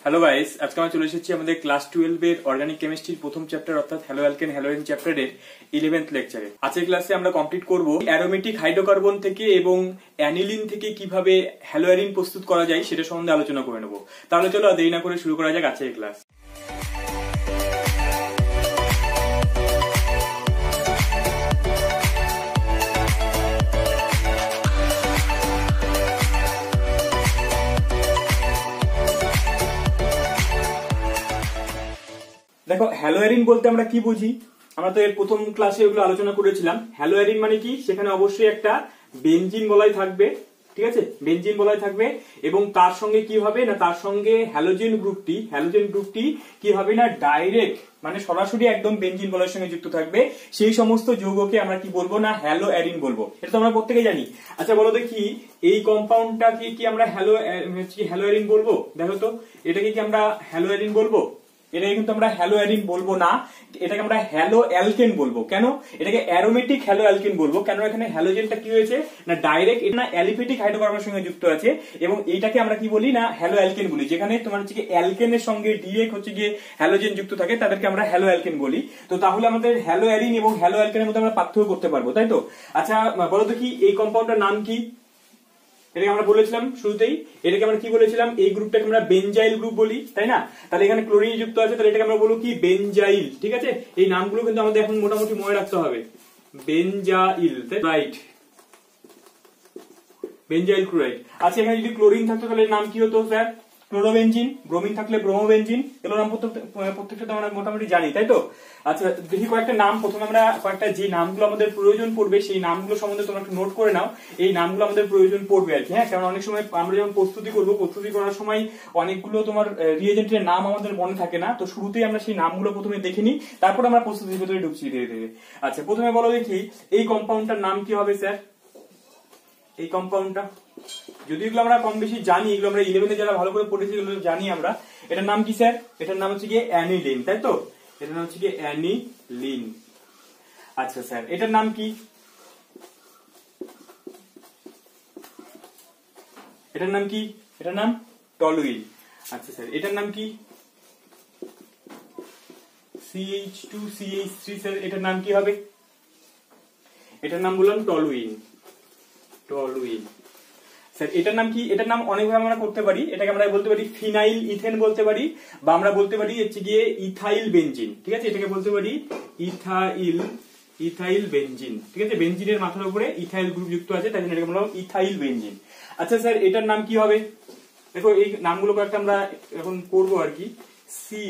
Hello guys, আজকে আমরা চলে এসেছি আমাদের ক্লাস 12 এর অর্গানিক কেমিস্ট্রির প্রথম চ্যাপ্টার অর্থাৎ হ্যালো অ্যালকেন হ্যালোজেন চ্যাপ্টারের 11th লেকচারে। আজকের ক্লাসে আমরা কমপ্লিট করব অ্যারোমেটিক হাইড্রোকার্বন থেকে এবং অ্যানিলিন থেকে কিভাবে হ্যালোয়ারিন প্রস্তুত করা যায় সেটা সম্বন্ধে আলোচনা করে নেব। তাহলে চলো দেরি না করে শুরু করা যাক আজকের ক্লাস। দেখো, হ্যালোয়ারিন বলতে আমরা কি বুঝি? আমরা তো এর প্রথম ক্লাসে এগুলো আলোচনা করেছিলাম। হ্যালোয়ারিন মানে কি, সেখানে অবশ্যই একটা বেনজিন বলয় থাকবে, ঠিক আছে, বেনজিন বলয় থাকবে এবং তার সঙ্গে কি হবে না, তার সঙ্গে হ্যালোজেন গ্রুপটি কি হবে না, ডাইরেক্ট মানে সরাসরি একদম বেনজিন বলয়ের সঙ্গে যুক্ত থাকবে। সেই সমস্ত যৌগকে আমরা কি বলবো না, হ্যালোয়ারিন বলবো। এটা তো আমরা প্রত্যেকেই জানি। আচ্ছা বলো দেখি, এই কম্পাউন্ডটাকে কি আমরা হ্যালোয়ারিন বলবো? দেখো তো, এটাকে কি আমরা হ্যালোয়ারিন বলবো? এটাকে কিন্তু আমরা হ্যালোয়ারিন বলবো না, এটাকে আমরা হ্যালো অ্যালকেন বলবো। কেন? এটাকে অ্যারোমেটিক হ্যালো অ্যালকেন বলবো। কেন? এখানে হ্যালোজেনটা কি হয়েছে না, ডাইরেক্ট এটা অ্যালিফেটিক হাইড্রোকার্বনের সঙ্গে যুক্ত আছে এবং এইটাকে আমরা কি বলি না, হ্যালো অ্যালকেন বলি। যেখানে তোমার হচ্ছে কি অ্যালকেনের সঙ্গে ডিরেক্ট হচ্ছে গিয়ে হ্যালোজেন যুক্ত থাকে, তাদেরকে আমরা হ্যালো অ্যালকেন বলি। তো তাহলে আমাদের হ্যালোয়ারিন এবং হ্যালো অ্যালকেনের মধ্যে আমরা পার্থক্য করতে পারবো, তাই তো? আচ্ছা বলো তো কি, এই কম্পাউন্ডটার নাম কি? এটাকে আমরা বলেছিলাম শুরুতেই, এটাকে আমরা কি বলেছিলাম, এই গ্রুপটাকে আমরা বেনজাইল গ্রুপ বলি, তাই না? তাহলে এখানে ক্লোরিন যুক্ত আছে, তাহলে এটাকে আমরা বলবো কি, বেনজাইল। ঠিক আছে, এই নামগুলো কিন্তু আমাদের এখন মোটামুটি মনে রাখতে হবে। Benzyl, right, benzyl chloride. আচ্ছা এখানে যদি ক্লোরিন থাকতো তাহলে নাম কি হতো স্যার? ক্লোরোবেনজিন। ব্রোমিন থাকলে ব্রোমোবেনজিন। এগুলো নাম প্রত্যেকটা আমরা মোটামুটি জানি, তাই তো? আচ্ছা দেখি কয়েকটা নাম, প্রথমে আমরা কয়েকটা যে নামগুলো আমাদের প্রয়োজন পড়বে সেই নামগুলো সম্বন্ধে তোমরা একটু নোট করে নাও। এই নামগুলো আমাদের প্রয়োজন পড়বে আর কি, হ্যাঁ, কারণ অনেক সময় আমরা যখন প্রস্তুতি করার সময় অনেকগুলো তোমার রিয়েজেন্টের নাম আমাদের মনে থাকে না। তো শুরুতেই আমরা সেই নামগুলো প্রথমে দেখে নিই, তারপর আমরা প্রস্তুতির ভেতরে ঢুকছি ধীরে ধীরে। আচ্ছা প্রথমে বলো দেখি, এই কম্পাউন্ডটার নাম কি হবে স্যার? এই কম্পাউন্ডটা যদি এগুলো আমরা কম বেশি জানি, এগুলো আমরা 11 যারা ভালো করে পড়েছি এগুলো জানি আমরা। এটার নাম কি স্যার? এটার নাম হচ্ছে গিয়ে অ্যানিলিন, তাই তো? এটার নাম হচ্ছে গিয়ে অ্যানিলিন। আচ্ছা স্যার এটার নাম কি? এটার নাম কি? এটার নাম টলুইন। আচ্ছা স্যার এটার নাম কি? CH2CH3। স্যার এটার নাম কি হবে? এটার নাম বললাম টলুইন। টলুইন। স্যার এটার নাম কি? এটার নাম অনেকভাবে আমরা করতে পারি। এটাকে আমরা বলতে পারি ফিনাইল ইথেন বলতে পারি, বা আমরা বলতে পারি হচ্ছে গিয়ে ইথাইল বেনজিন। ঠিক আছে, এটাকে বলতে পারি ইথাইল বেনজিন। ঠিক আছে, বেনজিনের মাথার উপরে ইথাইল গ্রুপ যুক্ত আছে, তাই জন্য এটাকে বললাম ইথাইল বেনজিন। আচ্ছা স্যার এটার নাম কি হবে? দেখো এই নামগুলো কয়েকটা আমরা এখন করবো আর কি। সি,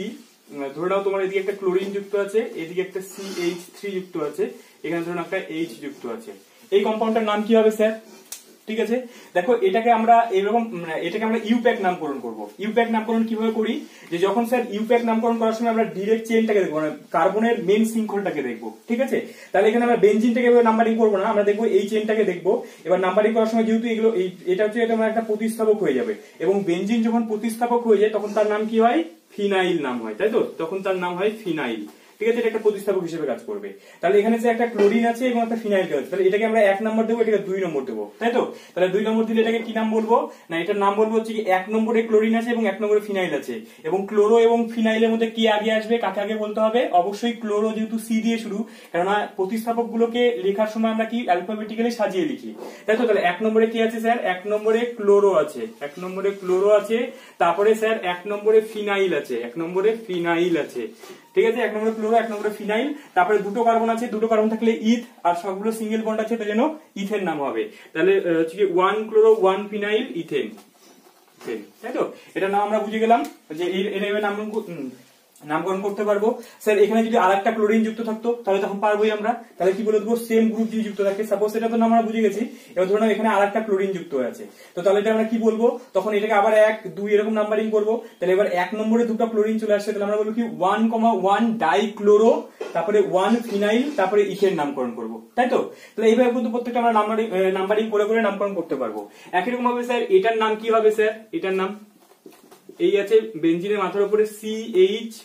ধরে নাও তোমার এদিকে একটা ক্লোরিন যুক্ত আছে, এদিকে একটা CH3 যুক্ত আছে, এখানে ধরুন একটা H যুক্ত আছে। এই কম্পাউন্ডটার নাম কি হবে স্যার? ঠিক আছে, দেখো এটাকে আমরা এরকম, এটাকে আমরা ইউপ্যাক নামকরণ করব। ইউপ্যাক নামকরণ কিভাবে করি, যে যখন স্যার ইউপ্যাক নামকরণ করার সময় আমরা ডিরেক্ট চেইনটাকে দেখবো, মানে কার্বনের মেইন শৃঙ্খলটাকে দেখবো। ঠিক আছে, তাহলে এখানে আমরা বেনজিনটাকে নাম্বারিং করবো না, আমরা দেখবো এই চেইনটাকে দেখবো। এবার নাম্বারিং করার সময় যেহেতু এগুলো এটা হচ্ছে এটা একটা প্রতিস্থাপক হয়ে যাবে, এবং বেনজিন যখন প্রতিস্থাপক হয়ে যায় তখন তার নাম কি হয়? ফিনাইল নাম হয়, তাই তো? তখন তার নাম হয় ফিনাইল। ঠিক আছে, এটা একটা প্রতিস্থাপক হিসেবে কাজ করবে। তাহলে এখানে যে একটা ক্লোরিন আছে এবং একটা ফিনাইল আছে, তাহলে এটাকে আমরা 1 নম্বর দেবো, এটাকে 2 নম্বর দেবো, তাই তো? তাহলে 2 নম্বর দিলে এটাকে কি নাম বলবো না, এটার নাম বলবো হচ্ছে কি 1 নম্বরে ক্লোরিন আছে এবং 1 নম্বরে ফিনাইল আছে, এবং ক্লোরো এবং ফিনাইলের মধ্যে কি আগে আসবে, কাকে আগে বলতে হবে? অবশ্যই ক্লোরো, যেহেতু সি দিয়ে শুরু, কেননা প্রতিস্থাপক গুলোকে লেখার সময় আমরা কি অ্যালফাবেটিক্যালি সাজিয়ে লিখি, তাই তো? তাহলে 1 নম্বরে কি আছে স্যার? 1 নম্বরে ক্লোরো আছে, 1 নম্বরে ক্লোরো আছে। তারপরে স্যার 1 নম্বরে ফিনাইল আছে, 1 নম্বরে ফিনাইল আছে। ঠিক আছে, 1 নম্বরে ক্লোরো, 1 নম্বরে ফিনাইল। তারপরে দুটো কার্বন আছে, দুটো কার্বন থাকলে ইথ, আর সবগুলো সিঙ্গেল বন্ড আছে, তাই জন্য ইথেন নাম হবে। তাহলে হচ্ছে কি 1 ক্লোরো 1 ফিনাইল ইথেন, তাই তো? এটা নাম আমরা বুঝে গেলাম যে এর নামকরণ করতে পারবো। স্যার এখানে যদি আরেকটা ক্লোরিন যুক্ত থাকতো তাহলে তখন পারবোই আমরা। তাহলে কি বলে দেবো? সেম গ্রুপ যদি যুক্ত থাকে, সাপোজ এটা তো নাম আমরা বুঝে গেছি। এবার ধরুন এখানে আরেকটা ক্লোরিন যুক্ত আছে, তো তাহলে এটা আমরা কি বলবো? তখন এটাকে আবার 1 2 এরকম নাম্বারিং করবো। তাহলে এবার 1 নম্বরে দুটো ক্লোরিন চলে আসছে, তাহলে আমরা বলবো কি 1,1 ডাইক্লোরো, তারপরে 1 ফিনাইল, তারপরে ইথেন নামকরণ করবো, তাই তো? তাহলে এইভাবে কিন্তু প্রত্যেকটা আমরা নাম্বারিং করে করে নামকরণ করতে পারবো। একই রকম ভাবে স্যার এটার নাম কি হবে? স্যার এটার নাম এই আছে বেনজিনের মাথার উপরে CH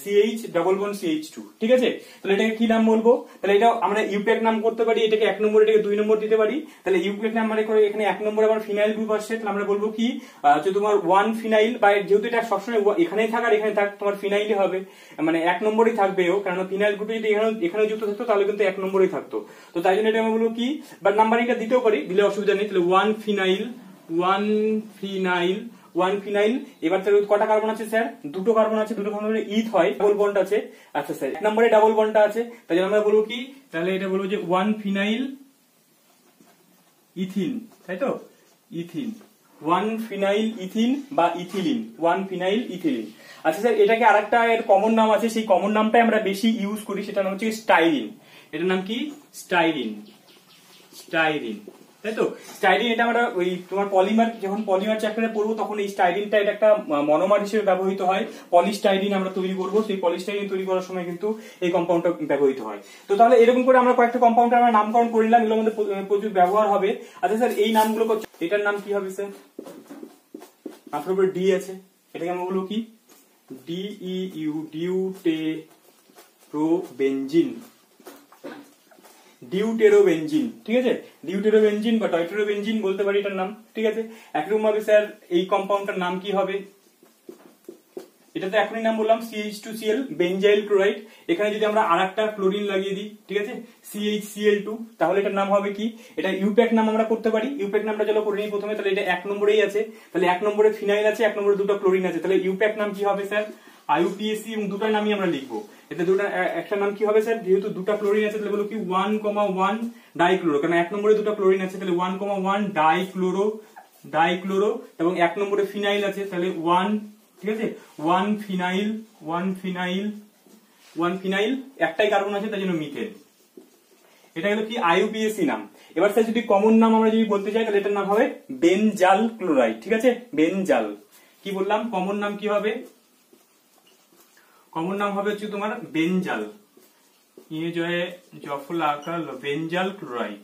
CH double bond CH2, ঠিক আছে। তাহলে এটাকে কি নাম বলবো? তাহলে এটা আমরা ইউপ্যাক নাম করতে পারি, এটাকে 1 নম্বর, এটাকে 2 নম্বর দিতে পারি। তাহলে ইউপ্যাক নাম মানে করে এখানে 1 নম্বরে আবার ফিনাইল গ্রুপ আসছে, তাহলে আমরা বলবো কি যে তোমার 1 ফিনাইল, বা যেহেতু এটা সবসময় এখানেই থাক আর এখানে থাক, তোমার ফিনাইলই হবে, মানে 1 নম্বরই থাকবেও, কারণ ফিনাইল গ্রুপে যদি এখানে যুক্ত থাকতো তাহলে কিন্তু 1 নম্বরই থাকতো। তো তাই জন্য এটা আমরা বলবো কি, বা নাম্বারিংটা দিতেও পারি, দিলে অসুবিধা নেই। তাহলে 1 ফিনাইল, 1 ফিনাইল। এবার তাহলে কটা কার্বন আছে স্যার? দুটো কার্বন আছে, দুটো কার্বনের ইথ হয়, ডাবল বন্ড আছে। আচ্ছা স্যার, 1 নম্বরে ডাবল বন্ডটা আছে, তাই জন্য আমরা বলবো কি, তাহলে এটা বলবো যে 1 ফিনাইল ইথিন, তাই তো, ইথিন, 1 ফিনাইল ইথিন বা ইথিলিন, 1 ফিনাইল ইথিলিন। আচ্ছা স্যার, এটাকে আরেকটা এর কমন নাম আছে, সেই কমন নামটাই আমরা বেশি ইউজ করি, সেটার নাম হচ্ছে স্টাইরিন। এটার নাম কি? স্টাইরিন, তাই তো। স্টাইরিন এটা আমরা ওই তোমার পলিমার, যখন পলিমার চ্যাপ্টারে পড়বো তখন এই স্টাইরিনটা এটা একটা মনোমার হিসেবে ব্যবহৃত হয়। পলিস্টাইরিন আমরা তৈরি করবো, সেই পলিস্টাইরিন তৈরি করার সময় কিন্তু এই কম্পাউন্ডটা ব্যবহৃত হয়। তো তাহলে এরকম করে আমরা কয়েকটা কম্পাউন্ডের আমরা নামকরণ করে নিলাম, এগুলোর মধ্যে প্রচুর ব্যবহার হবে। আচ্ছা স্যার, এই নামগুলো এটার নাম কি হবে স্যার? আপনার উপরে ডি আছে, এটাকে আমরা বলবো কি? DEU, ডিউটেরোবেনজিন, ডিউটেরোবেনজিন, ঠিক আছে। ডিউটেরোবেনজিন বা টয়টেরোবেনজিন বলতে পারি এটার নাম, ঠিক আছে। একরকম ভাবে স্যার এই কম্পাউন্ডটার নাম কি হবে? এটা তো এখনই নাম বললাম, CH2Cl, বেনজাইল ক্লোরাইড। এখানে যদি আমরা আরেকটা ক্লোরিন লাগিয়ে দিই, ঠিক আছে, CHCl2, তাহলে এটার নাম হবে কি? এটা ইউপ্যাক নাম আমরা করতে পারি। ইউপ্যাক নামটা চলো করে নিই প্রথমে। তাহলে এটা 1 নম্বরেই আছে, তাহলে 1 নম্বরে ফিনাইল আছে, 1 নম্বরে দুটো ক্লোরিন আছে, তাহলে ইউপ্যাক নাম কি হবে স্যার? IUPAC, এবং দুটার নামই আমরা লিখবো। এতে দুটো, একটা নাম কি হবে স্যার? যেহেতু দুটো ক্লোরিন আছে তাহলে বলো কি 1,1 ডাইক্লোরো, কারণ 1 নম্বরে দুটো ক্লোরিন আছে, তাহলে 1,1 ডাইক্লোরো, এবং 1 নম্বরে ফিনাইল আছে, তাহলে 1, ঠিক আছে, 1 ফিনাইল, একটাই কার্বন আছে, তাই জন্য মিথেন। এটা হলো কি IUPAC নাম। এবার স্যার যদি কমন নাম আমরা যদি বলতে চাই, তাহলে এটার নাম হবে বেনজাল ক্লোরাইড, ঠিক আছে, বেনজাল। কি বললাম? কমন নাম কি হবে? কমন নাম হবে হচ্ছে তোমার বেনজাল, বেনজাল ক্লোরাইড,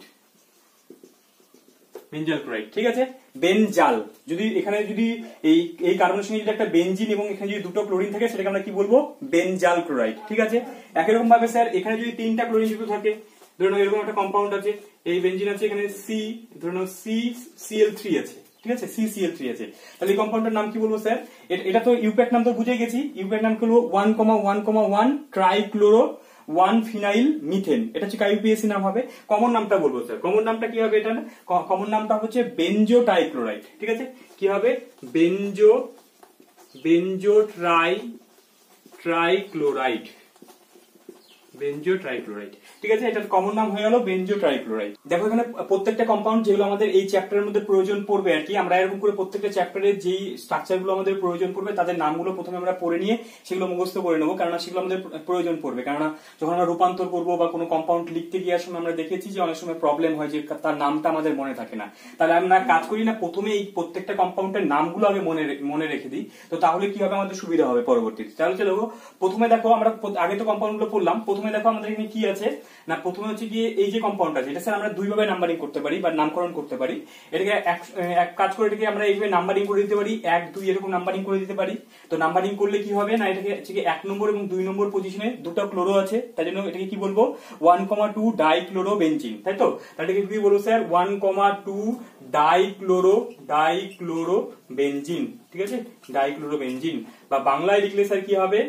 ঠিক আছে, বেনজাল। যদি এখানে যদি এই কার্বনের সঙ্গে যদি একটা বেনজিন এবং এখানে যদি দুটো ক্লোরিন থাকে, সেটাকে আমরা কি বলবো? বেনজাল ক্লোরাইড, ঠিক আছে। একই রকম ভাবে স্যার এখানে যদি 3টা ক্লোরিন যুক্ত থাকে, ধরুন এরকম একটা কম্পাউন্ড আছে, এই বেনজিন আছে, এখানে ধরুন CCl3 আছে, ঠিক আছে, CCl3 আছে, তাহলে এই কম্পাউন্ডের নাম কি বলবো স্যার? এটা তো ইউপ্যাক নাম তো বুঝে গেছি। ইউপ্যাক নাম হলো 1,1,1 ট্রাইক্লোরো 1 ফিনাইল মিথেন, এটা হচ্ছে IUPAC নাম হবে। কমন নামটা বলবো স্যার, কমন নামটা কি হবে? এটা কমন নামটা হচ্ছে বেনজো টাইক্লোরাইড, ঠিক আছে। কি হবে? বেনজো ট্রাইক্লোরাইড, ঠিক আছে, এটার কমন নাম হয়ে গেল বেনজো ট্রাইক্লোরাইড। দেখো এখানে প্রত্যেকটা কম্পাউন্ড যেগুলো আমাদের এই চ্যাপ্টারের মধ্যে প্রয়োজন পড়বে আর কি, আমরা এরকম করে প্রত্যেকটা চ্যাপ্টারে যেই স্ট্রাকচার গুলো আমাদের প্রয়োজন পড়বে তাদের নামগুলো প্রথমে আমরা পড়ে নিয়ে সেগুলো মুখস্থ করে নেবো, কারণ সেগুলো আমাদের প্রয়োজন পড়বে। কারণ যখন আমরা রূপান্তর করবো বা কোনো কম্পাউন্ড লিখতে গিয়ে সময় আমরা দেখেছি যে অনেক সময় প্রবলেম হয় যে তার নামটা আমাদের মনে থাকে না। তাহলে আমরা কাজ করি না, প্রথমে এই প্রত্যেকটা কম্পাউন্ডের নামগুলো আগে মনে রেখে দিই, তো তাহলে কি হবে? আমাদের সুবিধা হবে পরবর্তীতে। তাহলে চলো প্রথমে দেখো, আমরা আগে তো কম্পাউন্ড গুলো পড়লাম, প্রথমে দেখো আমাদের এখানে কি আছে না, প্রথমে হচ্ছে গিয়ে এই যে কম্পাউন্ড আছে, এটা স্যার আমরা দুই ভাবে নাম্বারিং করতে পারি বা নামকরণ করতে পারি। এটাকে এক কাজ করে এটাকে আমরা এইভাবে নাম্বারিং করে দিতে পারি, 1, 2 এরকম নাম্বারিং করে দিতে পারি। তো নাম্বারিং করলে কি হবে না, এটাকে হচ্ছে 1 নম্বর এবং 2 নম্বর পজিশনে দুটো ক্লোরো আছে, তাই জন্য এটাকে কি বলবো? 1,2 ডাইক্লোরোবেনজিন, তাই তো। তাহলে এটাকে কি বলবো স্যার? 1,2 ডাইক্লোরোবেনজিন, ঠিক আছে, ডাইক্লোরোবেনজিন। বা বাংলায় লিখলে স্যার কি হবে?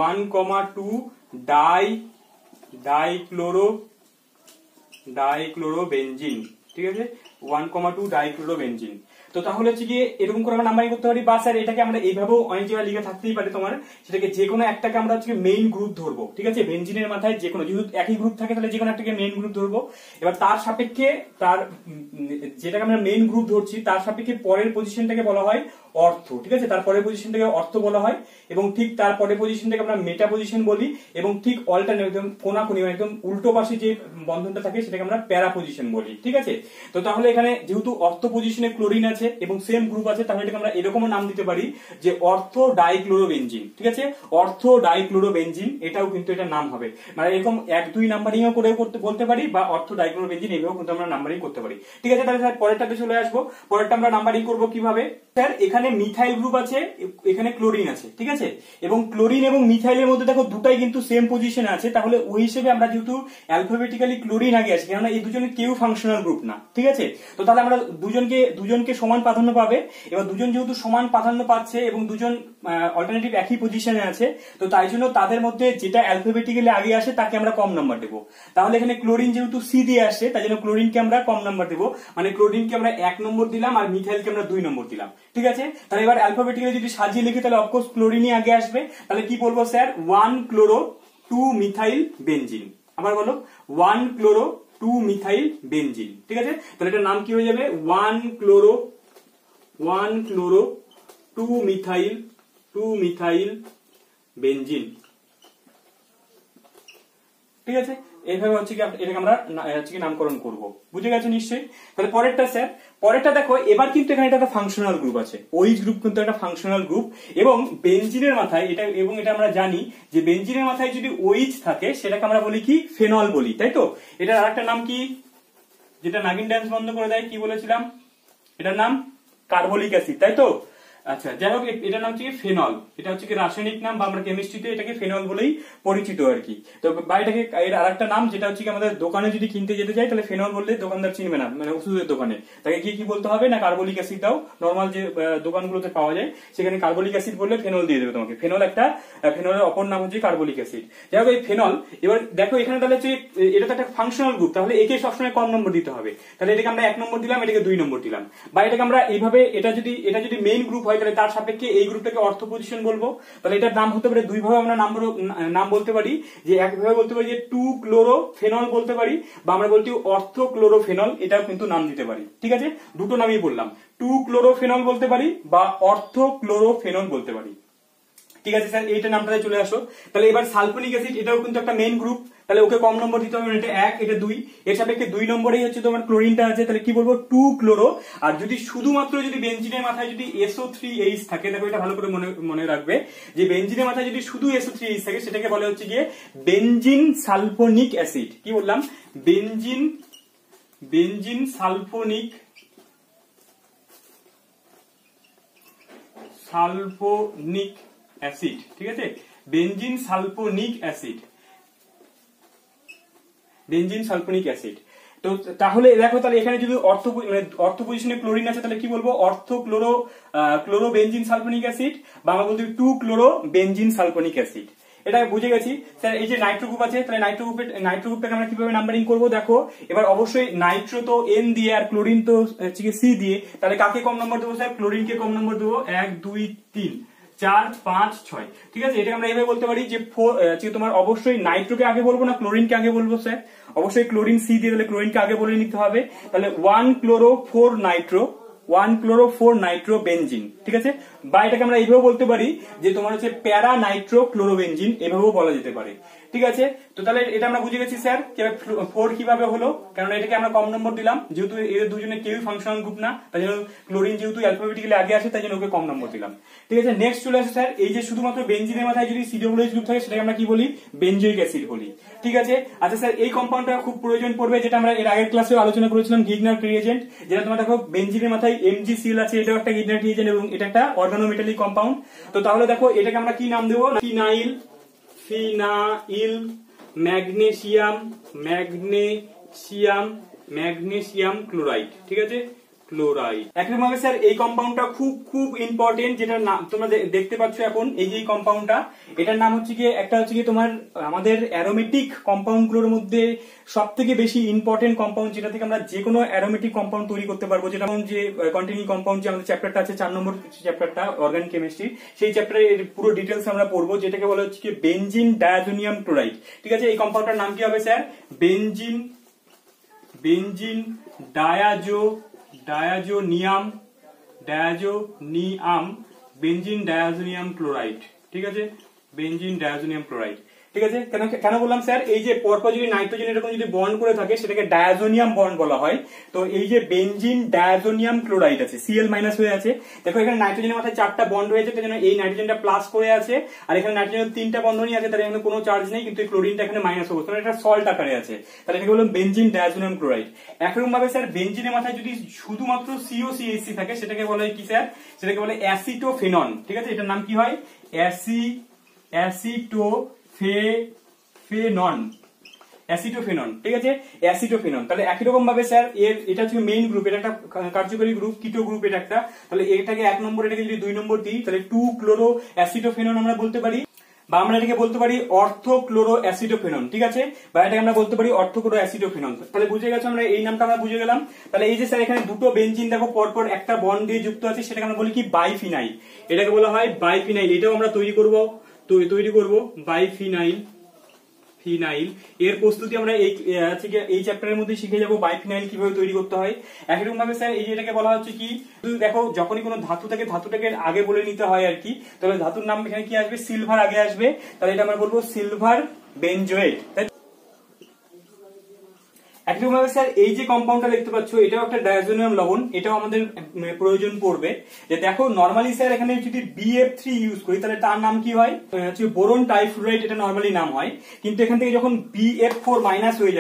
1,2 ডাইক্লোরোবেনজিন, ঠিক আছে, 1,2 ডাইক্লোরোবেনজিন। তো তাহলে হচ্ছে গিয়ে এরকম করে আমরা নাম্বারিং করতে পারি, বা স্যার এটাকে আমরা এইভাবেও অনেক জায়গায় লিখে থাকতেই পারে তোমার, সেটাকে যে কোনো একটাকে আমরা হচ্ছে মেইন গ্রুপ ধরবো, ঠিক আছে, বেনজিনের মাথায় যে কোনো, যেহেতু একই গ্রুপ থাকে তাহলে যে কোনো একটাকে মেইন গ্রুপ ধরবো। এবার তার সাপেক্ষে তার যেটাকে আমরা মেইন গ্রুপ ধরছি তার সাপেক্ষে পরের পজিশনটাকে বলা হয় অর্থ, ঠিক আছে, তারপরের পজিশনটাকে অর্থ বলা হয়, এবং ঠিক তারপরের পজিশনটাকে আমরা মেটা পজিশন বলি, এবং ঠিক অল্টারনেট একদম কোনাকুনি একদম উল্টো পাশে যে বন্ধনটা থাকে সেটাকে আমরা প্যারা পজিশন বলি, ঠিক আছে। তো তাহলে এখানে যেহেতু অর্থ পজিশনে ক্লোরিন আছে আছে এবং সেম গ্রুপ আছে, তাহলে এটাকে আমরা এরকমও নাম দিতে পারি যে অর্থো ডাইক্লোরোবেনজিন। ঠিক আছে, অর্থো ডাইক্লোরোবেনজিন এটাও কিন্তু এটা নাম হবে, মানে এরকম 1-2 নাম্বারিংও করে বলতে পারি, বা অর্থো ডাইক্লোরোবেনজিন এভাবেও কিন্তু আমরা নাম্বারিং করতে পারি। ঠিক আছে, তাহলে স্যার পরেরটাতে চলে আসবো। পরেরটা আমরা নাম্বারিং করবো কিভাবে? স্যার এখানে মিথাইল গ্রুপ আছে, এখানে ক্লোরিন আছে। ঠিক আছে, এবং ক্লোরিন এবং মিথাইলের মধ্যে দেখো দুটাই কিন্তু সেম পজিশনে আছে, তাহলে ওই হিসেবে আমরা যেহেতু অ্যালফাবেটিক্যালি ক্লোরিন আগে আছে, কেননা এই দুজনে কেউ ফাংশনাল গ্রুপ না। ঠিক আছে, তো তাহলে আমরা দুজনকে সমান প্রাধান্য পাবে। এবার দুজন যেহেতু সমান প্রাধান্য পাচ্ছে এবং দুজন অল্টারনেটিভ একই পজিশনে আছে, তো তাই জন্য তাদের মধ্যে যেটা অ্যালফাবেটিক্যালি আগে আসে তাকে আমরা কম নাম্বার দেবো। তাহলে এখানে ক্লোরিন যেহেতু সি দিয়ে আসছে, তাই জন্য ক্লোরিনকে আমরা কম নাম্বার দেবো, মানে ক্লোরিনকে আমরা 1 নম্বর দিলাম আর মিথাইলকে আমরা 2 নম্বর দিলাম। ঠিক আছে, তাহলে এবার অ্যালফাবেটিক্যালি যদি সাজিয়ে লিখি তাহলে অফকোর্স ক্লোরিনই আগে আসবে। তাহলে কি বলবো স্যার? 1 chloro 2 methyl benzene. আবার বলো, 1 ক্লোরো 2 মিথাইল বেনজিন। ঠিক আছে, তাহলে এটার নাম কি হয়ে যাবে? 1 ক্লোরো 2 মিথাইল বেনজিন। ঠিক আছে, এইভাবে হচ্ছে কি এটাকে আমরা নামকরণ করব। বুঝে গেছো নিশ্চয়ই? তাহলে পরেরটা স্যার, পরেরটা দেখো, এবার কিন্তু এখানে একটা ফাংশনাল গ্রুপ আছে। ওইচ গ্রুপ কিন্তু একটা ফাংশনাল গ্রুপ, এবং বেনজিনের মাথায় এটা, এবং এটা আমরা জানি যে বেনজিনের মাথায় যদি ওইচ থাকে সেটাকে আমরা বলি কি? ফেনল বলি, তাই তো? এটার আরেকটা নাম কি, যেটা নাগিন ড্যান্স বন্ধ করে দেয়, কি বলেছিলাম? এটার নাম কার্বলিক অ্যাসিড, তাই তো? আচ্ছা, যাই হোক, এটার নাম হচ্ছে ফেনল। এটা হচ্ছে কি রাসায়নিক নাম, বা আমরা কেমিস্ট্রিতে এটাকে ফেনল বলেই পরিচিত আর কি। তো বা এটাকে এর আরেকটা নাম, যেটা হচ্ছে কি আমাদের দোকানে যদি কিনতে যেতে চাই তাহলে ফেনল বললে দোকানদার চিনবে না, মানে ওষুধের দোকানে তাকে কি বলতে হবে না, কার্বলিক অ্যাসিড দাও। নর্মাল যে দোকানগুলোতে পাওয়া যায় সেখানে কার্বলিক অ্যাসিড বললে ফেনল দিয়ে দেবে তোমাকে। ফেনলের অপর নাম হচ্ছে কার্বলিক অ্যাসিড। যাই হোক, এই ফেনল, এবার দেখো এখানে তাহলে হচ্ছে এটা তো একটা ফাংশনাল গ্রুপ, তাহলে একে সবসময় কম নম্বর দিতে হবে। তাহলে এটাকে আমরা 1 নম্বর দিলাম, এটাকে 2 নম্বর দিলাম। বা এটাকে আমরা এইভাবে, এটা যদি মেইন গ্রুপ হয় তাহলে তার সাপেক্ষে এই গ্রুপটাকে অর্থ পজিশন বলবো। তাহলে এটার নাম হতে পারে দুই ভাবে আমরা নাম বলতে পারি, যে একভাবে বলতে পারি যে 2 ক্লোরো ফেনল বলতে পারি, বা আমরা বলতে অর্থ ক্লোরোফেনল, এটাও কিন্তু নাম দিতে পারি। ঠিক আছে, দুটো নামই বললাম, 2 ক্লোরোফেনল বলতে পারি বা অর্থ ক্লোরোফেনল বলতে পারি। ঠিক আছে স্যার, এইটা নামটাতে চলে আসো। তাহলে এবার সালফোনিক অ্যাসিড, এটাও কিন্তু একটা মেইন গ্রুপ, তাহলে ওকে কম নম্বর দিতে হবে, এটা 1, এটা 2। এর সাপেক্ষে 2 নম্বরেই হচ্ছে তোমার ক্লোরিনটা আছে, তাহলে কি বলবো? 2 ক্লোরো। আর যদি শুধুমাত্র যদি বেনজিনের মাথায় যদি SO3H থাকে, দেখো এটা ভালো করে মনে রাখবে, যে বেনজিনের মাথায় যদি শুধু SO3H থাকে সেটাকে বলে হচ্ছে গিয়ে বেনজিন সালফোনিক অ্যাসিড। কি বললাম? Benzene sulphonic acid. ঠিক আছে, বেনজিন সালফোনিক অ্যাসিড। তো তাহলে দেখো, তাহলে এখানে যদি অর্থ পজিশনে ক্লোরিন আছে, তাহলে কি বলবো? অর্থ ক্লোরো বেনজিন সালফোনিক অ্যাসিড, বা আমরা বলতে 2 ক্লোরো বেনজিন সালফোনিক অ্যাসিড। এটা বুঝে গেছি স্যার। এই যে নাইট্রো গ্রুপ আছে, তাহলে নাইট্রো গ্রুপটাকে আমরা কিভাবে নাম্বারিং করবো? দেখো, এবার অবশ্যই নাইট্রো তো N দিয়ে আর ক্লোরিন তো C দিয়ে, তাহলে কাকে কম নম্বর দেবো স্যার? ক্লোরিনকে কম নম্বর দেবো। 1 2 3 4 5 6। ঠিক আছে, এটাকে আমরা এইভাবে বলতে পারি যে তোমার অবশ্যই নাইট্রোকে আগে বলবো না ক্লোরিনকে আগে বলবো স্যার? অবশ্যই ক্লোরিন C দিয়ে, তাহলে ক্লোরিনকে আগে বলে নিতে হবে। তাহলে 1 ক্লোরো 4 নাইট্রো বেনজিন। ঠিক আছে, বা এটাকে আমরা এইভাবে বলতে পারি যে তোমার হচ্ছে প্যারা নাইট্রো ক্লোরোবেনজিন, এভাবেও বলা যেতে পারে। ঠিক আছে, তো তাহলে এটা আমরা বুঝে গেছি স্যার 4 কিভাবে হলো, কারণ এটাকে আমরা কম নম্বর দিলাম, যেহেতু এদের দুজনে কেউই ফাংশনাল গ্রুপ না, তাই জন্য ক্লোরিন যেহেতু অ্যালফাবেটিক্যালি আগে আসে তাই জন্য ওকে কম নম্বর দিলাম। ঠিক আছে, নেক্সট চলে আসে স্যার, এই যে শুধুমাত্র বেনজিনের মাথায় যদি COOH গ্রুপ থাকে সেটাকে আমরা কি বলি? বেনজোইক অ্যাসিড বলি। ঠিক আছে, আচ্ছা স্যার, এই কম্পাউন্ডটা খুব প্রয়োজন পড়বে, যেটা আমরা এর আগের ক্লাসে আলোচনা করেছিলাম, গিগনার রিএজেন্ট। যেটা তোমরা দেখো বেনজিনের মাথায় MgCl আছে, এটাও একটা গিগনার রিএজেন্ট এবং এটা একটা অর্গানোমেটালিক কম্পাউন্ড। তো তাহলে দেখো এটাকে আমরা কি নাম দেবো? Phenyl magnesium chloride. ঠিক আছে, ক্লোরাইড। একইভাবে স্যার এই কম্পাউন্ডটা খুব ইম্পর্টেন্ট, যেটা তোমরা দেখতে পাচ্ছ এখন, এই যে কম্পাউন্ডটা, এটার নাম হচ্ছে গিয়ে, একটা হচ্ছে গিয়ে তোমার আমাদের অ্যারোমেটিক কম্পাউন্ড গুলোর মধ্যে সব থেকে বেশি ইম্পর্টেন্ট কম্পাউন্ড, যেটা থেকে আমরা যে কোনো অ্যারোমেটিক কম্পাউন্ড তৈরি করতে পারবো। যেটা যে কন্টিনিউ কম্পাউন্ড, যে আমাদের চ্যাপ্টারটা আছে 4 নম্বর চ্যাপ্টারটা অর্গানিক কেমিস্ট্রি, সেই চ্যাপ্টারে পুরো ডিটেলস আমরা পড়বো, যেটাকে বলা হচ্ছে কি বেনজিন ডায়াজোনিয়াম ক্লোরাইড। ঠিক আছে, এই কম্পাউন্ডটার নাম কি হবে স্যার? Benzene diazonium chloride. ঠিক আছে, বেনজিন ডায়াজোনিয়াম ক্লোরাইড। ঠিক আছে, কেন কেন বললাম স্যার, এই যে পরপর যদি নাইট্রোজেন এরকম যদি বন্ড করে থাকে সেটাকে ডায়াজোনিয়াম বন্ড বলা হয়। তো এই যে বেনজিন ডায়াজোনিয়াম ক্লোরাইড আছে, Cl মাইনাস হয়ে আছে, দেখো এখানে নাইট্রোজেনের মাথায় 4টা বন্ড হয়েছে, তার জন্য এই নাইট্রোজেনটা প্লাস করে আছে, আর এখানে নাইট্রোজেনের 3টা বন্ধনই আছে, তার এখানে কোনো চার্জ নেই, কিন্তু এই ক্লোরিনটা এখানে মাইনাস অবস্থান, এটা সল্ট আকারে আছে, তাহলে এটাকে বললাম বেনজিন ডায়াজোনিয়াম ক্লোরাইড। একরকম ভাবে স্যার বেনজিনের মাথায় যদি শুধুমাত্র COCH3 থাকে সেটাকে বলা হয় কি স্যার, সেটাকে বলে অ্যাসিটোফেনন। ঠিক আছে, এটার নাম কি হয়, অ্যাসিটোফেনন, ঠিক আছে, অ্যাসিটোফেনন। তাহলে একই রকম ভাবে স্যার এটা হচ্ছে মেইন গ্রুপ, এটা একটা কার্যকরী গ্রুপ, কিটো গ্রুপ এটা একটা, তাহলে এটাকে 1 নম্বর, এটাকে যদি 2 নম্বর দিই তাহলে 2-ক্লোরো অ্যাসিটোফেনন আমরা বলতে পারি, বা আমরা এটাকে বলতে পারি অর্থোক্লোরো অ্যাসিটোফেনন। ঠিক আছে, বা এটাকে আমরা বলতে পারি অর্থোক্লোরো অ্যাসিটোফেনন। তাহলে বুঝে গেছো, আমরা এই নামটা আমরা বুঝে গেলাম। তাহলে এই যে স্যার এখানে দুটো বেনজিন দেখো পরপর একটা বন্ড দিয়ে যুক্ত আছে, সেটাকে আমরা বলি কি বাইফিনাইল, এটাকে বলা হয় বাইফিনাইল। এটাও আমরা তৈরি করব বাইফিনাইল। এর প্রস্তুতি আমরা এই চ্যাপ্টারের মধ্যে শিখে যাব, বাইফিনাইল কিভাবে তৈরি করতে হয়। একরকম ভাবে স্যার এই যেটাকে বলা হচ্ছে কি, দেখো যখনই কোনো ধাতু থাকে ধাতুটাকে আগে বলে নিতে হয় আর কি, তাহলে ধাতুর নাম এখানে কি আসবে, সিলভার আগে আসবে, তাহলে এটা আমরা বলবো সিলভার বেনজোয়েট। একরকম ভাবে স্যার এই যে কম্পাউন্ডটা দেখতে পাচ্ছ এটাও একটা ডায়াজোনিয়াম লবণ, এটাও আমাদের প্রয়োজন পড়বে। যে দেখো নরমালি স্যার এখানে যদি BF3 ইউজ করি তাহলে তার নাম কি হয়, হচ্ছে বোরন টাইফ্লুরাইড, এটা নরমালি নাম হয়। কিন্তু এখান থেকে যখন BF4 মাইনাস হয়ে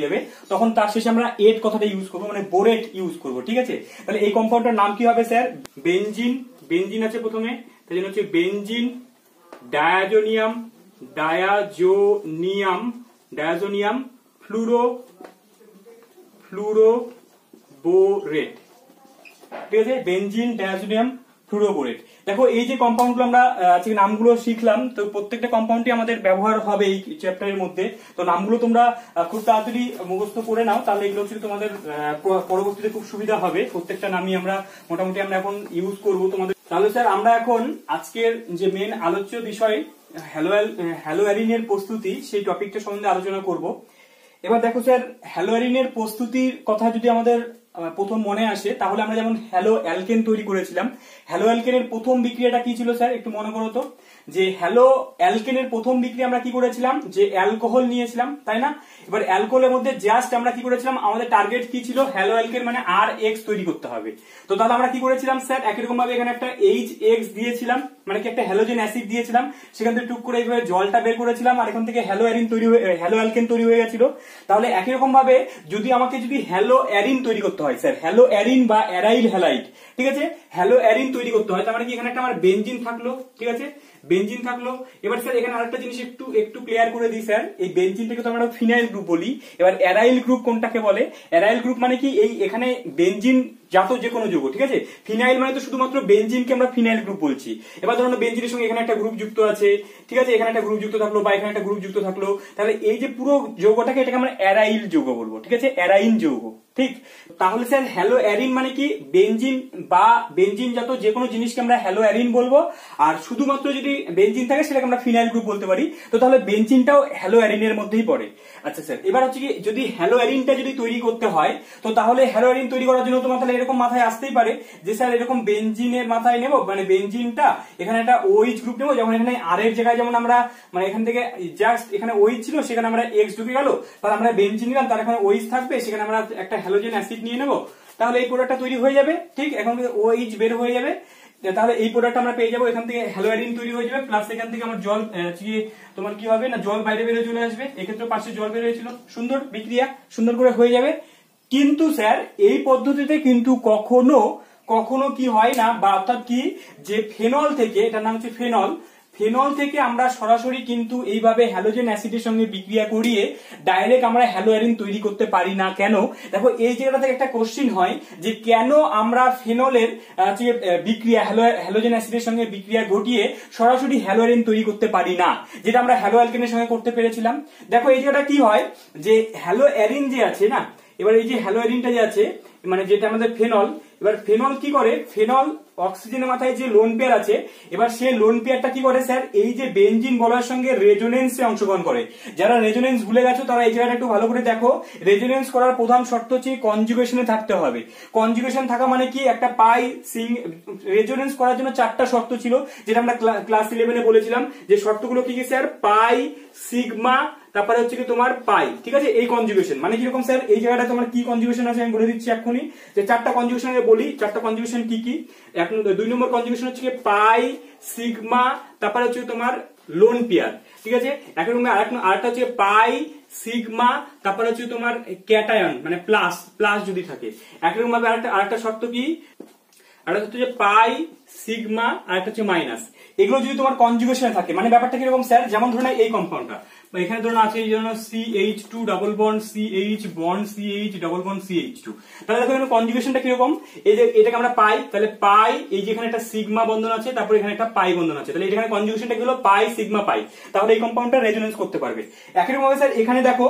যাবে, তখন তার শেষে আমরা এট কথাটা ইউজ করবো, মানে বোরেট ইউজ করবো। ঠিক আছে, তাহলে এই কম্পাউন্ডটার নাম কি হবে স্যার, বেনজিন আছে প্রথমে, তাই জন্য হচ্ছে বেনজিন ডায়াজোনিয়াম ফ্লুরোবোরেট। ঠিক আছে, বেনজিন ডায়াজোনিয়াম ফ্লুরোবোরেট। দেখো এই যে কম্পাউন্ড গুলো আমরা নামগুলো শিখলাম, তো প্রত্যেকটা কম্পাউন্ডই আমাদের ব্যবহার হবে এই চ্যাপ্টারের মধ্যে। তো নামগুলো তোমরা খুব তাড়াতাড়ি মুখস্থ করে নাও, তাহলে এগুলো হচ্ছে তোমাদের পরবর্তীতে খুব সুবিধা হবে। প্রত্যেকটা নামই আমরা মোটামুটি আমরা এখন ইউজ করব তোমাদের। তাহলে স্যার আমরা এখন আজকের যে মেন আলোচ্য বিষয় হ্যালোয়ারিনের প্রস্তুতি, সেই টপিকটা সম্বন্ধে আলোচনা করব। এবার দেখো স্যার, হ্যালোয়ারিনের প্রস্তুতির কথা যদি আমাদের প্রথম মনে আসে, তাহলে আমরা যেমন হ্যালো অ্যালকেন তৈরি করেছিলাম। হ্যালো অ্যালকেনের প্রথম বিক্রিয়াটা কি ছিল স্যার, একটু মনে করো তো, যে হ্যালো অ্যালকেনের প্রথম বিক্রিয়া আমরা কি করেছিলাম, যে অ্যালকোহল নিয়েছিলাম, তাই না? এবার অ্যালকোহলের মধ্যে জাস্ট আমরা কি করেছিলাম, আমাদের টার্গেট কি ছিল, হ্যালো অ্যালকেন মানে RH তৈরি করতে হবে। তো তাহলে আমরা কি করেছিলাম স্যার, একই রকম ভাবে এখানে একটা HX দিয়েছিলাম, মানে কি একটা হ্যালোজেন অ্যাসিড দিয়েছিলাম, সেখান থেকে টুক করে এইভাবে জলটা বের করেছিলাম, আর এখান থেকে হ্যালো অ্যালকেন তৈরি হয়ে গেছিল। তাহলে একই রকম ভাবে যদি হ্যালো অ্যারিন তৈরি করতে হয় স্যার, হ্যালো অ্যারিন বা অ্যারাইল হ্যালাইড, ঠিক আছে, হ্যালো অ্যারিন তৈরি করতে হয়, তার মানে কি এখানে একটা আমার বেনজিন থাকলো। ঠিক আছে, বেনজিন থাকলো। এবার স্যার এখানে আরেকটা জিনিস একটু ক্লিয়ার করে দিই স্যার, এই বেনজিনটাকে তো আমরা ফিনাইল গ্রুপ বলি। এবার অ্যারাইল গ্রুপ কোনটাকে বলে, অ্যারাইল গ্রুপ মানে কি, এই এখানে বেনজিন জাত যে কোনো যৌগ, ঠিক আছে, ফিনাইল মানে তো শুধুমাত্র বেনজিনকে আমরা ফিনাইল গ্রুপ বলছি। এবার ধরুন বেনজিনের সঙ্গে এখানে একটা গ্রুপ যুক্ত আছে, ঠিক আছে, এখানে একটা গ্রুপ যুক্ত থাকলো বা এখানে একটা গ্রুপ যুক্ত থাকলো, তাহলে এই যে পুরো যৌগটাকে এটাকে আমরা অ্যারাইল যৌগ বলবো। ঠিক আছে, অ্যারাইন যৌগ। ঠিক, তাহলে স্যার হ্যালো অ্যারিন মানে কি, বেনজিন বা বেনজিন জাত যে কোনো জিনিসকে আমরা হ্যালো অ্যারিন বলবো, আর শুধুমাত্র যদি বেনজিন থাকে সেটাকে আমরা ফিনাইল গ্রুপ বলতে পারি। তো তাহলে বেনজিনটাও হ্যালো অ্যারিনের মধ্যেই পড়ে। আচ্ছা স্যার, এবার হচ্ছে কি, যদি হ্যালো অ্যারিনটা যদি তৈরি করতে হয়, তো তাহলে হ্যালো অ্যারিন তৈরি করার জন্য তোমার তাহলে এরকম মাথায় আসতেই পারে যে স্যার এরকম বেনজিনের মাথায় নেব, মানে বেনজিনটা এখানে একটা OH গ্রুপ নেবো, যেমন এখানে আর এর জায়গায় যেমন আমরা মানে এখান থেকে জাস্ট এখানে OH ছিল, সেখানে আমরা X ঢুকে গেল, তাহলে আমরা বেনজিন নিলাম, তার এখানে OH থাকবে, সেখানে আমরা একটা হ্যালোজেন অ্যাসিড নিয়ে নেব, তাহলে এই প্রোডাক্টটা তৈরি হয়ে যাবে। ঠিক, এখন OH বের হয়ে যাবে, তাহলে এই প্রোডাক্ট আমরা পেয়ে যাবো, এখান থেকে হ্যালো অ্যারিন তৈরি হয়ে যাবে, প্লাস এখান থেকে আমার জল তোমার কি হবে না, জল বাইরে বেরিয়ে চলে আসবে, এক্ষেত্রে পাশে জল বের হয়েছিল, সুন্দর বিক্রিয়া সুন্দর করে হয়ে যাবে। কিন্তু স্যার এই পদ্ধতিতে কিন্তু কখনো কি হয় না, বা অর্থাৎ কি, যে ফেনল থেকে, এটার নাম হচ্ছে ফেনল থেকে আমরা সরাসরি কিন্তু এইভাবে হ্যালোজেন অ্যাসিডের সঙ্গে বিক্রিয়া করিয়ে ডাইরেক্ট আমরা হ্যালো অ্যারিন তৈরি করতে পারি না। কেন? দেখো এই জায়গাটা থেকে একটা কোশ্চিন হয় যে কেন আমরা ফেনলের বিক্রিয়া হ্যালোজেন অ্যাসিডের সঙ্গে বিক্রিয়া ঘটিয়ে সরাসরি হ্যালো অ্যারিন তৈরি করতে পারি না, যেটা আমরা হ্যালো অ্যালকেনের সঙ্গে করতে পেরেছিলাম। দেখো এই জায়গাটা কি হয়, যে হ্যালো অ্যারিন যে আছে না, এবার এই যে হ্যালো অ্যারিনটা যে আছে, মানে যেটা আমাদের ফেনল, এবার ফেনল কি করে, অক্সিজেনের মাথায় যে লোন পেয়ার আছে, এবার সেই লোন পেয়ারটা কি করে স্যার, এই যে বেনজিন বলয়ের সঙ্গে রেজোনেন্সে অংশগ্রহণ করে। যারা রেজোনেন্স ভুলে গেছো তারা এই জায়গাটা একটু ভালো করে দেখো। রেজোনেন্স করার প্রধান শর্ত হচ্ছে কনজুগেশনে থাকতে হবে। কনজুগেশন থাকা মানে কি, একটা পাই রেজোনেন্স করার জন্য 4টা শর্ত ছিল, যেটা আমরা ক্লাস 11-এ বলেছিলাম। যে শর্তগুলো কি কি স্যার, পাই, সিগমা, তারপরে হচ্ছে কি তোমার পাই, ঠিক আছে। এই কনজুগেশন মানে কিরকম স্যার, এই জায়গাটা তোমার কি কনজুগেশন আছে আমি বলে দিচ্ছি এক্ষুনি। যে 4টা কনজুগেশন বলি, 4টা কনজুগেশন কি কি। 2 নম্বর কনজুগেশন হচ্ছে কি পাই, সিগমা, তারপরে হচ্ছে তোমার লোন পেয়ার, ঠিক আছে। একরকম আরেকটা হচ্ছে পাই, সিগমা, তারপরে হচ্ছে তোমার ক্যাটায়ন মানে প্লাস প্লাস যদি থাকে। একরকম ভাবে আরেকটা শর্ত কি, আরেকটা হচ্ছে যে পাই, সিগমা, আর একটা হচ্ছে মাইনাস। এগুলো যদি তোমার কনজুগেশনে থাকে, মানে ব্যাপারটা কিরকম স্যার, যেমন ধরুন এই কম্পাউন্ডটা এখানে ধরুন আছে এই জন্য CH2 double bond CH bond CH double bond CH2, তাহলে দেখো এখানে কনজুগেশনটা কিরকম। এই যে এটাকে আমরা পাই, তাহলে পাই, এই যে এখানে একটা সিগমা বন্ধন আছে, তারপর এখানে একটা পাই বন্ধন আছে, তাহলে এখানে কনজুগেশনটা কি হলো, পাই সিগমা পাই। তাহলে এই কম্পাউন্ডটা রেজোনেন্স করতে পারবে। একই রকম ভাবে স্যার এখানে দেখো,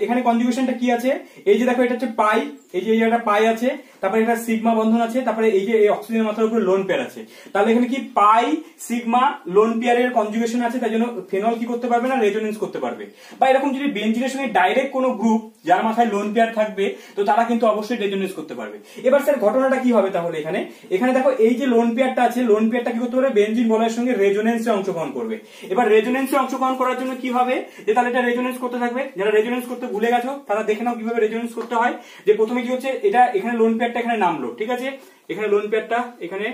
এখানে কনজুগেশনটা কি আছে, এই যে দেখো এটা হচ্ছে পাই, এই যে একটা পাই আছে, তারপরে এটা সিগমা বন্ধন আছে, তারপরে এই যে এই অক্সিজেনের মাথার উপরে লোন পেয়ার আছে। তাহলে এখানে কি পাই সিগমা লোন পেয়ারের কনজুগেশন আছে, তাই জন্য ফেনল কি করতে পারবে না, রেজোনেন্স করতে পারবে। বা এরকম যদি বেনজিনের সঙ্গে ডাইরেক্ট কোনো গ্রুপ যার মাথায় লোন পেয়ার থাকবে, তো তারা কিন্তু অবশ্যই রেজোনেন্স করতে পারবে। এবার স্যার ঘটনাটা কি হবে তাহলে, এখানে দেখো এই যে লোন পেয়ারটা আছে, লোন পেয়ারটা কি করতে পারবে, বেনজিন বলয়ের সঙ্গে রেজোনেন্সে অংশগ্রহণ করবে। এবার রেজোনেন্সে অংশগ্রহণ করার জন্য কি হবে, যে তাহলে এটা রেজোনেন্স করতে থাকবে। যারা রেজোনেন্স করতে ভুলে গেছো তারা দেখে নাও কিভাবে রেজোনেন্স করতে হয়। যে প্রথমে কি হচ্ছে, এটা এখানে লোন পেয়ারটা এখানে নামলো, ঠিক আছে। এখানে লোন পেয়ারটা এখানে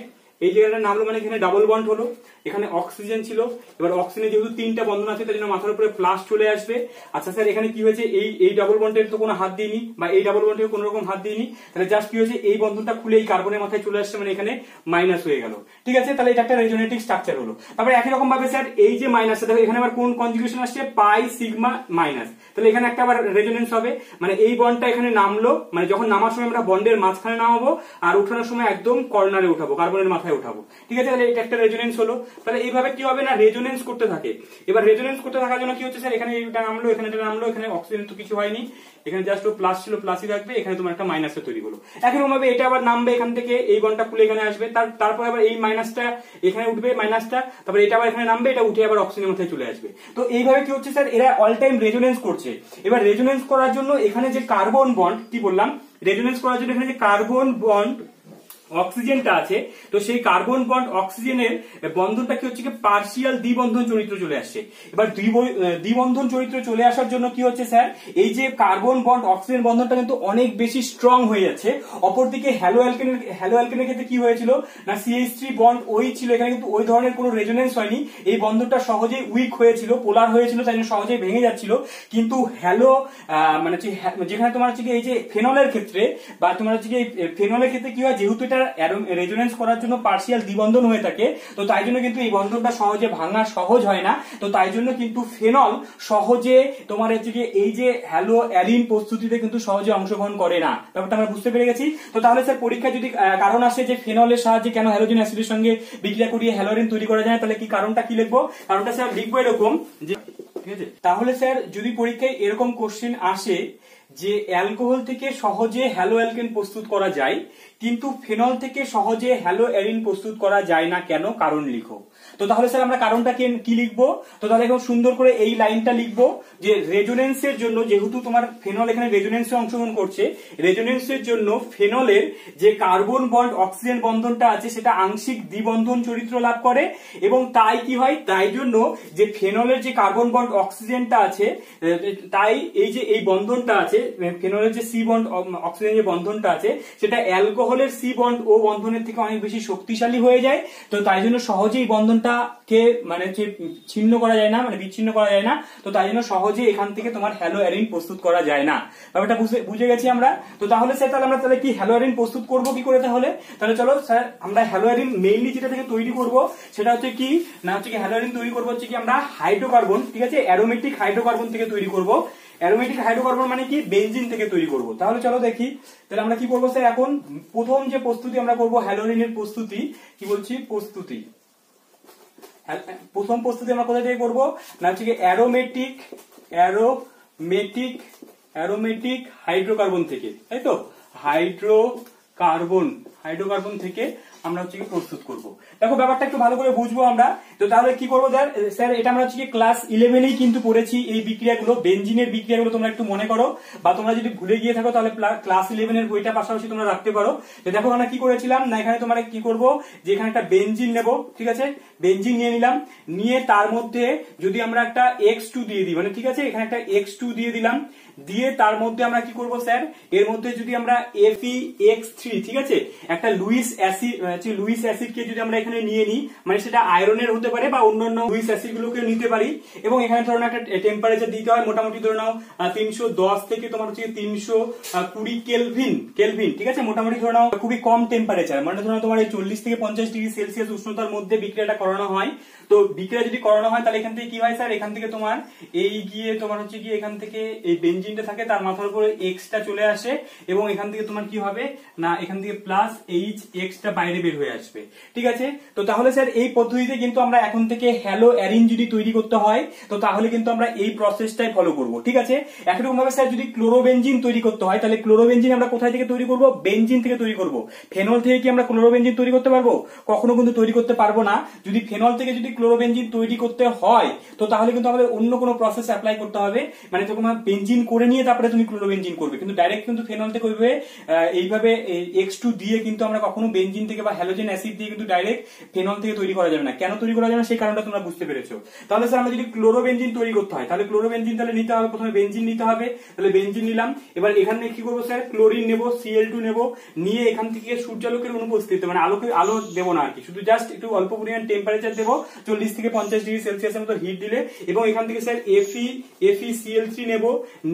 এই জায়গাটা নামলো, মানে এখানে ডাবল বন্ড হলো, এখানে অক্সিজেন ছিল। এবার অক্সিজেনে যেহেতু 3টা বন্ধন আছে, তাই জন্য মাথার উপরে প্লাস চলে আসবে। আচ্ছা স্যার এখানে কি হয়েছে, এই ডাবল বন্ডের তো কোনো হাত দিইনি, বা এই ডাবল বন্ডের কোনো রকম হাত দিইনি, তাহলে জাস্ট কি হয়েছে, এই বন্ধনটা খুলে এই কার্বনের মাথায় চলে আসছে, মানে এখানে মাইনাস হয়ে গেল, ঠিক আছে। তাহলে এটা একটা রেজোনেটিক স্ট্রাকচার হলো। তারপরে একই রকম ভাবে স্যার এই যে মাইনাসটা দেখো, এখানে আবার কোন কনজুগেশন আসছে, পাই সিগমা মাইনাস, তাহলে এখানে একটা আবার রেজোনেন্স হবে। মানে এই বন্ডটা এখানে নামলো, মানে যখন নামার সময় আমরা বন্ডের মাঝখানে নামাবো, আর উঠানোর সময় একদম কর্নারে উঠাবো, কার্বনের মাথায় উঠাবো, ঠিক আছে। তাহলে এটা একটা রেজোনেন্স হলো। তাহলে এইভাবে কি হবে না, রেজোনেন্স করতে থাকে। এবার রেজোনেন্স করতে থাকার জন্য কি হচ্ছে স্যার, এখানে এটা নামলো, এখানে এটা নামলো, এখানে অক্সিজেন তো কিছু হয়নি, এখানে জাস্ট প্লাস ছিল, প্লাসই থাকবে, এখানে তোমার একটা মাইনাসটা তৈরি হলো। একরকম ভাবে এটা আবার নামবে, এখান থেকে এই বন্ডটা খুলে এখানে আসবে, তারপর আবার এই মাইনাসটা এখানে উঠবে, মাইনাসটা, তারপরে এটা আবার এখানে নামবে, এটা উঠে আবার অক্সিজেনের মাথায় চলে আসবে। তো এইভাবে কি হচ্ছে স্যার, এরা অল টাইম রেজোনেন্স করছে। এবার রেজোনেন্স করার জন্য এখানে যে কার্বন বন্ড, কি বললাম, রেজোনেন্স করার জন্য এখানে যে কার্বন বন্ড অক্সিজেনটা আছে, তো সেই কার্বন বন্ড অক্সিজেনের বন্ধনটা কি হচ্ছে, পার্সিয়াল দ্বিবন্ধন চরিত্র চলে আসছে। এবার দ্বিবন্ধন চরিত্র চলে আসার জন্য কি হচ্ছে স্যার, এই যে কার্বন বন্ড অক্সিজেন বন্ধনটা কিন্তু অনেক বেশি স্ট্রং হয়ে যাচ্ছে। অপরদিকে হ্যালো অ্যালকেনের ক্ষেত্রে কি হয়েছিল না, CH3 বন্ড ওই ছিল, এখানে কিন্তু ওই ধরনের কোনো রেজোনেন্স হয়নি, এই বন্ধনটা সহজেই উইক হয়েছিল, পোলার হয়েছিল, তাই জন্য সহজেই ভেঙে যাচ্ছিল। কিন্তু হ্যালো মানে যেখানে তোমার হচ্ছে এই যে ফেনলের ক্ষেত্রে, বা তোমার হচ্ছে ফেনলের ক্ষেত্রে কি হয়, যেহেতু এটা রেজোনেন্স করার জন্য পার্সিয়াল দ্বিবন্ধন হয়ে থাকে, তো তাই জন্য কিন্তু এই বন্ধনটা সহজে ভাঙা সহজ হয় না। তো তাই জন্য কিন্তু ফেনল সহজে তোমার হচ্ছে এই যে হ্যালো অ্যালিন প্রস্তুতিতে কিন্তু সহজে অংশগ্রহণ করে না। ব্যাপারটা আমরা বুঝতে পেরে গেছি। তো তাহলে স্যার পরীক্ষায় যদি কারণ আসে যে ফেনলের সাহায্যে কেন হ্যালোজেন অ্যাসিডের সঙ্গে বিক্রিয়া করিয়ে হ্যালোরিন তৈরি করা যায়, তাহলে কি কারণটা কি লিখবো, কারণটা স্যার লিখবো এরকম যে, ঠিক আছে। তাহলে স্যার যদি পরীক্ষায় এরকম কোশ্চেন আসে যে অ্যালকোহল থেকে সহজে হ্যালো অ্যালকেন প্রস্তুত করা যায়, কিন্তু ফেনল থেকে সহজে হ্যালো অ্যারিন প্রস্তুত করা যায় না কেন, কারণ লিখো। তো তাহলে স্যার আমরা কারণটা কি লিখবো, তো তাহলে এখন সুন্দর করে এই লাইনটা লিখবো যে রেজোনেন্সের জন্য, যেহেতু তোমার ফেনল এখানে রেজোনেন্সে অংশগ্রহণ করছে, রেজোনেন্সের জন্য ফেনলের যে কার্বন বন্ড অক্সিজেন বন্ধনটা আছে সেটা আংশিক দ্বিবন্ধন চরিত্র লাভ করে, এবং তাই কি হয়, তাই জন্য যে ফেনলের যে কার্বন বন্ড অক্সিজেনটা আছে, তাই এই যে এই বন্ধনটা আছে ফেনলের যে সি বন্ড অক্সিজেন যে বন্ধনটা আছে, সেটা অ্যালকোহলের সি বন্ড ও বন্ধনের থেকে অনেক বেশি শক্তিশালী হয়ে যায়। তো তাই জন্য সহজেই বন্ধনটাকে মানে ছিন্ন করা যায় না, মানে বিচ্ছিন্ন করা যায় না। তো তাই জন্য সহজে এখান থেকে তোমার হ্যালো অ্যারিন প্রস্তুত করা যায় না। ব্যাপারটা বুঝে গেছি আমরা। তো তাহলে স্যার তাহলে আমরা তাহলে কি হ্যালো অ্যারিন প্রস্তুত করবো কি করে, তাহলে চলো স্যার আমরা হ্যালো অ্যারিন মেইনলি যেটা থেকে তৈরি করব সেটা হচ্ছে কি না, হচ্ছে কি হ্যালো অ্যারিন তৈরি করবো হচ্ছে কি আমরা হাইড্রোকার্বন, ঠিক আছে, অ্যারোমেটিক হাইড্রোকার্বন থেকে তৈরি করব। অ্যারোমেটিক হাইড্রোকার্বন মানে কি, বেনজিন থেকে তৈরি করব। তাহলে চলো দেখি, তাহলে আমরা কি করবো স্যার, এখন প্রথম যে প্রস্তুতি আমরা করবো হ্যালোরিনের প্রস্তুতি, কি বলছি প্রস্তুতি, প্রথম প্রস্তুতি আমরা কোথা থেকে করবো না, হচ্ছে কি অ্যারোমেটিক হাইড্রোকার্বন থেকে, তাই তো, হাইড্রোকার্বন থেকে আমরা হচ্ছে কি প্রস্তুত করব। দেখো ব্যাপারটা একটু ভালো করে বুঝবো আমরা। তো তাহলে কি করবো স্যার, এটা আমরা হচ্ছে কি ক্লাস 11-এই কিন্তু পড়েছি এই বিক্রিয়াগুলো, বেনজিনের বিক্রিয়াগুলো তোমরা একটু মনে করো, বা তোমরা যদি ভুলে গিয়ে থাকো তাহলে ক্লাস 11-এর বইটা পাশাপাশি তোমরা রাখতে পারো। তো দেখো আমরা কি করেছিলাম না, এখানে তোমরা কি করবো যে এখানে একটা বেনজিন নেব, ঠিক আছে, বেনজিন নিয়ে নিলাম, নিয়ে তার মধ্যে যদি আমরা একটা X2 দিয়ে দিই, মানে ঠিক আছে এখানে একটা X2 দিয়ে দিলাম, দিয়ে তার মধ্যে আমরা কি করব স্যার, এর মধ্যে যদি আমরা FeX3, ঠিক আছে, একটা লুইস অ্যাসিডকে যদি আমরা এখানে নিয়ে নিই, মানে সেটা আয়রনের হতে পারে বা অন্যান্য লুইস অ্যাসিড গুলোকে নিতে পারি, এবং এখানে ধরো একটা টেম্পারেচার দিতে হয়, মোটামুটি ধরে নাও 310 থেকে তোমার হচ্ছে 320 কেলভিন, ঠিক আছে, মোটামুটি ধরে নাও খুবই কম টেম্পারেচার, মানে ধরে নাও তোমার 40 থেকে 50 ডিগ্রি সেলসিয়াস উষ্ণতার মধ্যে বিক্রিয়াটা করানো হয়। তো বিক্রিয়া যদি করানো হয় তাহলে এখান থেকে কি হয় স্যার, এখান থেকে তোমার এই গিয়ে তোমার হচ্ছে গিয়ে এখান থেকে এই বেনজিনটা থাকে, তার মাথার উপরে এক্সটা চলে আসে, এবং এখান থেকে তোমার কি হবে না, এখান থেকে প্লাস এইচ এক্সটা বাইরে বের হয়ে আসবে, ঠিক আছে। তো তাহলে স্যার এই পদ্ধতিতে কিন্তু আমরা এখন থেকে হ্যালো অ্যারিন যদি তৈরি করতে হয়, তো তাহলে কিন্তু আমরা এই প্রসেসটাই ফলো করব, ঠিক আছে। একরকম ভাবে স্যার যদি ক্লোরোবেনজিন তৈরি করতে হয়, তাহলে ক্লোরোবেনজিন আমরা কোথায় থেকে তৈরি করব, বেনজিন থেকে তৈরি করব। ফেনল থেকে কি আমরা ক্লোরোবেনজিন তৈরি করতে পারবো? কখনো কিন্তু তৈরি করতে পারবো না। যদি ফেনল থেকে যদি ক্লোরোবেনজিন তৈরি করতে হয়, তো তাহলে কিন্তু আমাদের অন্য কোনো প্রসেস অ্যাপ্লাই করতে হবে, মানে যখন বেনজিন করে নিয়ে তারপরে তুমি ক্লোরোবেনজিন করবে, কিন্তু ডাইরেক্ট কিন্তু ফেনল থেকে এইভাবে X2 দিয়ে কিন্তু আমরা কখনো বেনজিন থেকে বা হ্যালোজেন অ্যাসিড দিয়ে কিন্তু ডাইরেক্ট ফেনল থেকে তৈরি করা যাবে না। কেন তৈরি করা যাবে না সেই কারণটা তোমরা বুঝতে পেরেছো। তাহলে স্যার আমরা যদি ক্লোরোবেনজিন তৈরি করতে হয়, তাহলে ক্লোরোবেনজিন তাহলে নিতে হবে, প্রথমে বেনজিন নিতে হবে, তাহলে বেনজিন নিলাম, এবার এখানে কি করবো স্যার, ক্লোরিন নেব, Cl2 নেব, নিয়ে এখান থেকে সূর্যালোকের অনুপস্থিতিতে, মানে আলো দেবো না আর কি, শুধু জাস্ট একটু অল্প পরিমাণ টেম্পারেচার দেবো, 40 থেকে 50 ডিগ্রি সেলসিয়াসের মতো হিট দিলে, এবং এখান থেকে স্যার FeCl3 নেব,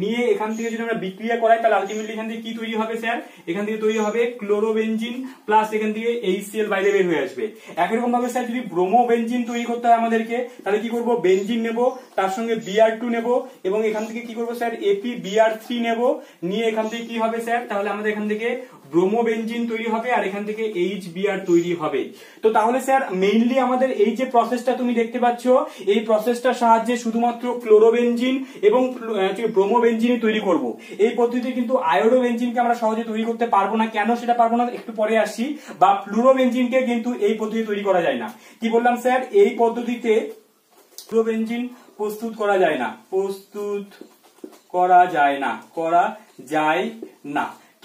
নিয়ে এখান থেকে যদি আমরা বিক্রিয়া করাই তাহলে আলটিমেটলি এখান থেকে কি তৈরি হবে স্যার, এখান থেকে তৈরি হবে ক্লোরোবেনজিন প্লাস এখান থেকে HCl বাইরে বের হয়ে আসবে। একরকম ভাবে স্যার যদি ব্রোমোবেনজিন তৈরি করতে হয় আমাদেরকে, তাহলে কি করব, বেনজিন নেব, তার সঙ্গে Br2 নেব, এবং এখান থেকে কি করব স্যার, FeBr3 নেব, নিয়ে এখান থেকে কি হবে স্যার, তাহলে আমাদের এখান থেকে ব্রোমোবেনজিন তৈরি হবে, আর এখান থেকে HBr তৈরি হবে। তো তাহলে স্যার মেইনলি আমাদের এই যে প্রসেসটা তুমি দেখতে পাচ্ছ, এই প্রসেসটার সাহায্যে শুধুমাত্র ক্লোরোবেনজিন এবং ব্রোমোবেনজিনই তৈরি করব। এই পদ্ধতিতে কিন্তু আয়োডোবেনজিনকে আমরা সহজে তৈরি করতে পারবো না। কেন সেটা পারবো না একটু পরে আসি। বা ফ্লুরোবেনজিনকে কিন্তু এই পদ্ধতিতে তৈরি করা যায় না। কি বললাম স্যার, এই পদ্ধতিতে ফ্লুরোবেনজিন প্রস্তুত করা যায় না,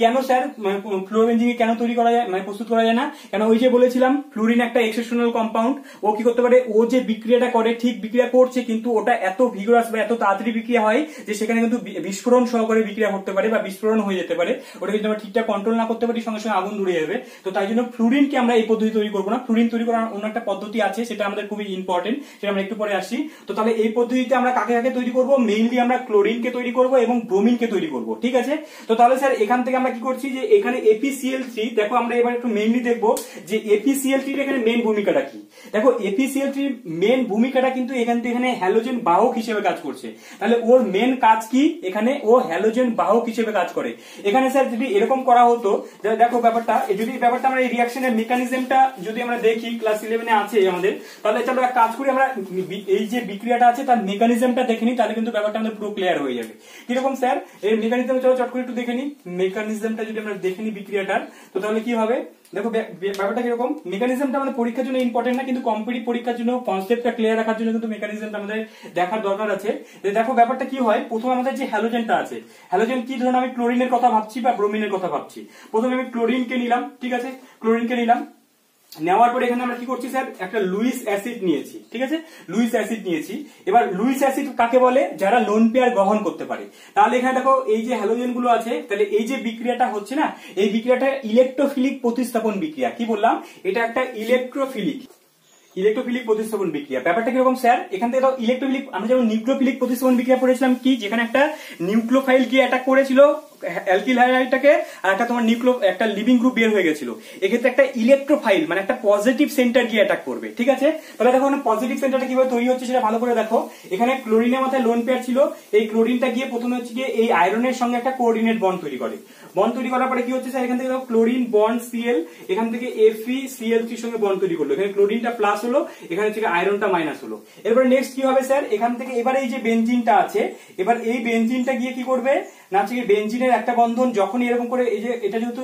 কেন স্যার ফ্লুরোবেনজিনকে কেন তৈরি করা যায়, মানে প্রস্তুত করা যায় না? কেন ওই যে বলেছিলাম ফ্লুরিন একটা এক্সেপশনাল কম্পাউন্ড, ও কি করতে পারে, ও যে বিক্রিয়াটা করে ঠিক বিক্রিয়া করছে, কিন্তু ওটা এত ভিগরাস বা এত তাড়াতাড়ি বিক্রিয়া হয় যে সেখানে কিন্তু বিস্ফোরণ সহকারে বিক্রিয়া করতে পারে বা বিস্ফোরণ হয়ে যেতে পারে। ওটা যদি আমরা ঠিকঠাক কন্ট্রোল না করতে পারি সঙ্গে সঙ্গে আগুন ধরে যাবে। তো তাই জন্য ফ্লুরিনকে আমরা এই পদ্ধতি তৈরি করবো না। ফ্লুরিন তৈরি করার অন্য একটা পদ্ধতি আছে, সেটা আমাদের খুবই ইম্পর্টেন্ট, সেটা আমরা একটু পরে আসি। তো তাহলে এই পদ্ধতিতে আমরা কাকে কাকে তৈরি করবো, মেইনলি আমরা ক্লোরিনকে তৈরি করবো এবং ব্রোমিনকে তৈরি করবো, ঠিক আছে। তো তাহলে স্যার এখান থেকে আমরা কি করছি যে এখানে FeCl3, দেখো আমরা এবার একটু মেইনলি দেখবো যে FeCl3 এখানে মেইন ভূমিকাটা কি। দেখো FeCl3 মেইন ভূমিকাটা কিন্তু এখানে হ্যালোজেন বাহক হিসেবে কাজ করছে। তাহলে ওর মেইন কাজ কি, এখানে ও হ্যালোজেন বাহক হিসেবে কাজ করে। এখানে স্যার যদি এরকম করা হতো, দেখো ব্যাপারটা যদি আমরা এই রিঅ্যাকশনের মেকানিজমটা যদি আমরা দেখি, ক্লাস 11-এ আছে আমাদের, তাহলে আমরা কাজ করি, আমরা এই যে বিক্রিয়াটা আছে তার মেকানিজমটা দেখে নিই, তাহলে কিন্তু ব্যাপারটা আমাদের পুরো ক্লিয়ার হয়ে যাবে। কিরকম স্যার, এই মেকানিজম চলো চট করে একটু দেখে নিই। মেকানিজমটা যদি আমরা দেখে নিই বিক্রিয়াটার, তো তাহলে কি হবে, দেখো ব্যাপারটা কিরকম। মেকানিজমটা আমাদের পরীক্ষার জন্য ইম্পর্টেন্ট না, কিন্তু কম্পিটিটিভ পরীক্ষার জন্য কনসেপ্টটা ক্লিয়ার রাখার জন্য কিন্তু মেকানিজমটা আমাদের দেখার দরকার আছে। দেখো ব্যাপারটা কি হয়, প্রথমে আমাদের যে হ্যালোজেনটা আছে, হ্যালোজেন কি ধরুন আমি ক্লোরিনের কথা ভাবছি বা ব্রোমিনের কথা ভাবছি, প্রথমে আমি ক্লোরিনকে নিলাম, ঠিক আছে, ক্লোরিনকে নিলাম, নেওয়ার পরে এখানে আমরা কি করছি স্যার, একটা লুইস অ্যাসিড নিয়েছি, ঠিক আছে, লুইস অ্যাসিড নিয়েছি। এবার লুইস অ্যাসিড কাকে বলে, যারা লোন পেয়ার গ্রহণ করতে পারে। তাহলে এখানে দেখো এই যে হ্যালোজেন গুলো আছে, তাহলে এই যে বিক্রিয়াটা হচ্ছে না, এই বিক্রিয়াটা ইলেকট্রোফিলিক প্রতিস্থাপন বিক্রিয়া। কি বললাম, এটা একটা ইলেকট্রোফিলিক প্রতিস্থাপন বিক্রিয়া। ব্যাপারটা কিরকম স্যার, এখান থেকে ইলেকট্রোফিলিক, আমরা যেমন নিউক্লিওফিলিক প্রতিস্থাপন বিক্রিয়া পড়েছিলাম, কি যেখানে একটা নিউক্লিওফাইল গিয়ে অ্যাটাক করেছিল অ্যালকিল হাইড্রাইডটাকে, আর একটা তোমার একটা লিভিং গ্রুপ বের হয়ে গেছিল। এক্ষেত্রে একটা ইলেকট্রোফাইল মানে একটা পজিটিভ সেন্টার গিয়ে অ্যাটাক করবে, ঠিক আছে। তাহলে দেখো পজিটিভ সেন্টারটা কিভাবে তৈরি হচ্ছে সেটা ভালো করে দেখো। এখানে ক্লোরিনের মাথায় লোন পেয়ার ছিল, এই ক্লোরিনটা গিয়ে প্রথমে হচ্ছে গিয়ে এই আয়রনের সঙ্গে একটা কোঅর্ডিনেট বন্ড তৈরি করে। বন্ড তৈরি করার পরে কি হচ্ছে স্যার, এখান থেকে ক্লোরিন বন্ড Cl, এখান থেকে FeCl3 সঙ্গে বন্ড তৈরি করলো, এখানে ক্লোরিনটা প্লাস হলো, এখানে হচ্ছে আয়রনটা মাইনাস হলো। এরপরে নেক্সট কি হবে স্যার, এখান থেকে এবার এই যে বেনজিনটা আছে, এবার এই বেনজিনটা গিয়ে কি করবে না হচ্ছে কি বেঞ্জিনের একটা বন্ধন যখনই এরকম করে এই যে এটা যেহেতু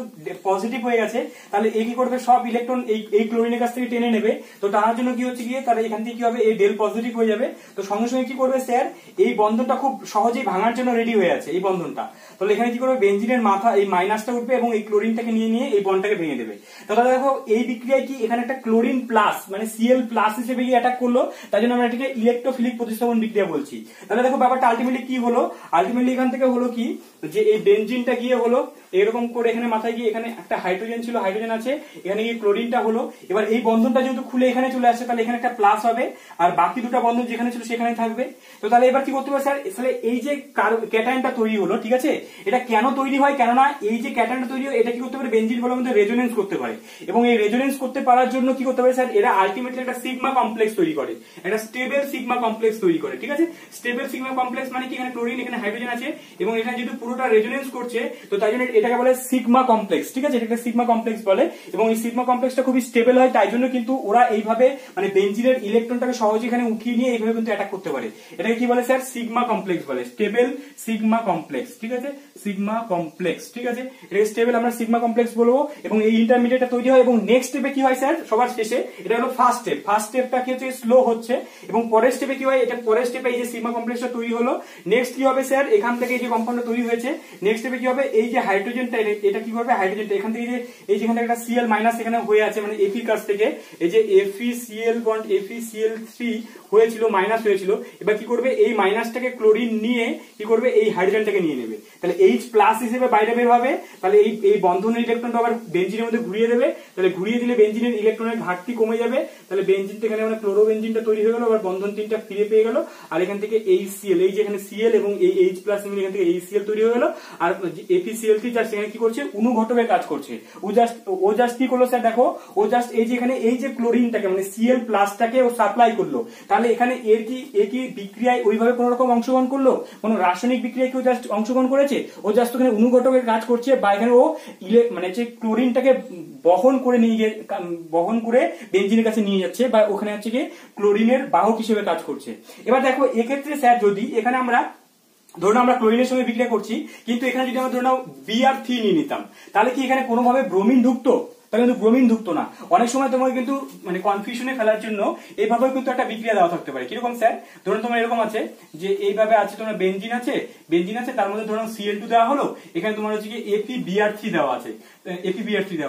পজিটিভ হয়ে গেছে তাহলে এ কি করবে সব ইলেকট্রন এই ক্লোরিনের কাছ থেকে টেনে নেবে। তো তার জন্য কি হচ্ছে গিয়ে তাহলে এখান থেকে কি হবে এই ডেল পজিটিভ হয়ে যাবে। তো সঙ্গে সঙ্গে কি করবে স্যার এই বন্ধনটা খুব সহজেই ভাঙার জন্য রেডি হয়ে আছে এই বন্ধনটা। তাহলে এখানে কি করবে বেঞ্জিনের মাথা এই মাইনাসটা উঠবে এবং এই ক্লোরিনটাকে নিয়ে এই বন্ডটাকে ভেঙে দেবে। তাহলে দেখো এই বিক্রিয়ায় কি এখানে একটা ক্লোরিন প্লাস মানে Cl প্লাস হিসেবে গিয়ে অ্যাটাক করলো, তাই জন্য আমরা এটাকে ইলেকট্রোফিলিক প্রতিস্থাপন বিক্রিয়া বলছি। তাহলে দেখো ব্যাপারটা আলটিমেটলি কি হলো, আলটিমেটলি এখান থেকে হলো কি যে এই বেঞ্জিনটা গিয়ে হলো এরকম করে এখানে মাথায় গিয়ে এখানে একটা হাইড্রোজেন ছিল, হাইড্রোজেন আছে, এখানে গিয়ে ক্লোরিনটা হলো। এবার এই বন্ধনটা যেহেতু খুলে এখানে চলে আসছে তাহলে এখানে একটা প্লাস হবে আর বাকি দুটো বন্ধন যেখানে ছিল সেখানে থাকবে। তো তাহলে এবার কি করতে হবে স্যার, তাহলে এই যে ক্যাটায়নটা তৈরি হলো ঠিক আছে, এটা কেন তৈরি হয়, কেননা এই যে ক্যাটায়নটা তৈরি হয় এটা কি করতে পারে বেঞ্জিন বলের মধ্যে রেজোনেন্স করতে পারে এবং এই রেজোনেন্স করতে পারার জন্য কি করতে পারে স্যার এরা আলটিমেটলি একটা সিগমা কমপ্লেক্স তৈরি করে, একটা স্টেবল সিগমা কমপ্লেক্স তৈরি করে। ঠিক আছে, স্টেবল সিগমা কমপ্লেক্স মানে কি এখানে ক্লোরিন এখানে হাইড্রোজেন আছে এবং এখানে যেহেতু পুরোটা রেজোনেন্স করছে তো তাই জন্য এটাকে বলে সিগমা কমপ্লেক্স। ঠিক আছে, এটাকে সিগমা কমপ্লেক্স বলে এবং এই সিগমা কমপ্লেক্সটা খুবই স্টেবল হয়, তাই জন্য কিন্তু ওরা এইভাবে মানে বেঞ্জিনের ইলেকট্রনটাকে সহজে এখানে উঠিয়ে নিয়ে এইভাবে কিন্তু অ্যাটাক করতে পারে। এটাকে কি বলে স্যার সিগমা কমপ্লেক্স বলে, স্টেবল সিগমা কমপ্লেক্স। ঠিক আছে, সিগমা কমপ্লেক্স। ঠিক আছে, এটাকে স্টেবল আমরা সিগমা কমপ্লেক্স বলবো এবং এই ইন্টারমিডিয়েটটা তৈরি হয় এবং নেক্সট স্টেপে কি হয় স্যার সবার শেষে এটা হলো ফার্স্ট স্টেপ, ফার্স্ট স্টেপটা কি হচ্ছে স্লো হচ্ছে এবং পরের স্টেপে কি হয় এটা পরের স্টেপে এই যে সিগমা কমপ্লেক্সটা তৈরি হলো নেক্সট কি হবে স্যার এখান থেকে এই যে কম্পাউন্ডটা তৈরি হয়েছে নেক্সট স্টেপে কি হবে এই যে হাইড্রোজেনটা এটা কি করবে হাইড্রোজেনটা এখান থেকে যে এই যেখান থেকে একটা Cl মাইনাস এখানে হয়ে আছে মানে Fe কাছ থেকে এই যে FeCl বন্ড FeCl3 হয়েছিল মাইনাস হয়েছিল, এবার কি করবে এই মাইনাসটাকে ক্লোরিন নিয়ে কি করবে এই হাইড্রোজেনটাকে নিয়ে নেবে, তাহলে H প্লাস হিসেবে বাইরে বের হবে, তাহলে এই বন্ধনের ইলেকট্রনটা আবার বেঞ্জিনের মধ্যে ঘুরিয়ে দেবে, তাহলে ঘুরিয়ে দিলে বেঞ্জিনের ইলেকট্রনের ঘাটতি কমে যাবে, তাহলে বেঞ্জিনটা এখানে মানে ক্লোরোবেঞ্জিনটা তৈরি হয়ে গেল, আবার বন্ধন তিনটা ফিরে পেয়ে গেল আর এখান থেকে HCl এই যে এখানে Cl এবং এই H প্লাস মিলে এখান থেকে HCl তৈরি হয়ে গেল আর FeCl3 জাস্ট এখানে কি করছে অনুঘটকের কাজ করছে। ও জাস্ট কি করলো স্যার দেখো ও জাস্ট এই যে এখানে এই যে ক্লোরিনটাকে মানে Cl প্লাসটাকে ও সাপ্লাই করলো, তাহলে এখানে এর কি বিক্রিয়ায় ওইভাবে কোন রকম অংশগ্রহণ করলো, কোন রাসায়নিক বিক্রিয়ায় কেউ জাস্ট অংশগ্রহণ করেছে, ও জাস্ট ওখানে অনুঘটকের কাজ করছে বা এখানে ও মানে যে ক্লোরিনটাকে বহন করে বেঞ্জিনের কাছে নিয়ে যাচ্ছে বা ওখানে হচ্ছে কি ক্লোরিনের বাহক হিসেবে কাজ করছে। এবার দেখো এক্ষেত্রে স্যার যদি এখানে আমরা ধরুন আমরা ক্লোরিনের সঙ্গে বিক্রিয়া করছি কিন্তু এখানে যদি আমরা ধরুন Br3 নিয়ে নিতাম তাহলে কি এখানে কোনোভাবে ব্রোমিন ঢুকতো, তাহলে কিন্তু ব্রোমিন ঢুকতো না। অনেক সময় তোমাকে কিন্তু মানে কনফিউশনে ফেলার জন্য এইভাবে কিন্তু একটা বিক্রিয়া দেওয়া থাকতে পারে। কিরকম স্যার, ধরুন তোমার এরকম আছে যে এইভাবে আছে তোমার বেঞ্জিন আছে তার মধ্যে ধরুন Cl2 দেওয়া হলো, এখানে তোমার হচ্ছে কি FeBr3 দেওয়া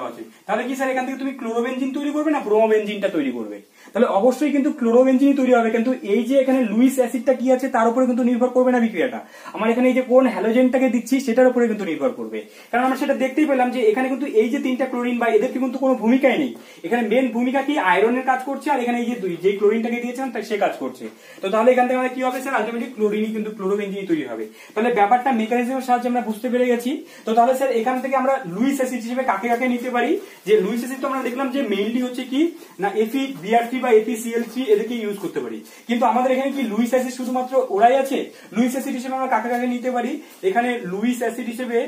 আছে, তাহলে কি স্যার এখান থেকে তুমি ক্লোরোবেঞ্জিন তৈরি করবে না ব্রোমোবেঞ্জিনটা তৈরি করবে, তাহলে অবশ্যই কিন্তু ক্লোরোবেঞ্জিনই তৈরি হবে, কিন্তু এই যে এখানে লুইস অ্যাসিডটা কি আছে তার উপরে কিন্তু নির্ভর করবে না বিক্রিয়াটা, আমার এখানে এই যে কোন হ্যালোজেনটাকে দিচ্ছি সেটার উপরে কিন্তু নির্ভর করবে। কারণ আমরা সেটা দেখতেই পেলাম যে এখানে কিন্তু এই যে তিনটা ক্লোরিন বা এদের কিন্তু কোনো ভূমিকাই নেই, এখানে মেন ভূমিকা কি আয়রনের কাজ করছে আর এখানে এই যে ক্লোরিনটাকে দিয়েছিলাম সে কাজ করছে। তো তাহলে এখান থেকে আমাদের কি হবে স্যার আলটিমেটলি ক্লোরিনই কিন্তু ক্লোরোবেঞ্জিনই তৈরি হবে। তাহলে ব্যাপারটা মেকানিজমের সাহায্যে আমরা বুঝতে পেরে গেছি। তো তাহলে স্যার এখান থেকে আমরা লুইস অ্যাসিড হিসেবে কাকে নিতে পারি, যে লুইস অ্যাসিড তো আমরা দেখলাম যে মেইনলি হচ্ছে কি না FeBr3 বা FeCl3 এদেরকে ইউজ করতে পারি, কিন্তু আমাদের এখানে কি লুইস অ্যাসিড শুধুমাত্র ওরাই আছে, লুইস অ্যাসিড হিসেবে আমরা কাকে নিতে পারি, এখানে লুইস অ্যাসিড হিসেবে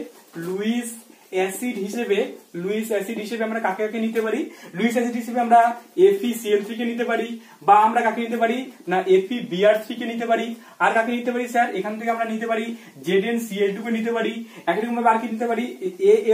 আমরা কাকে নিতে পারি, লুইস অ্যাসিড হিসেবে আমরা FeCl3 কে নিতে পারি বা আমরা কাকে নিতে পারি না FeBr3 কে নিতে পারি, আর কাকে নিতে পারি স্যার এখান থেকে আমরা নিতে পারি ZnCl2 কে নিতে পারি, একই রকম ভাবে আর কি নিতে পারি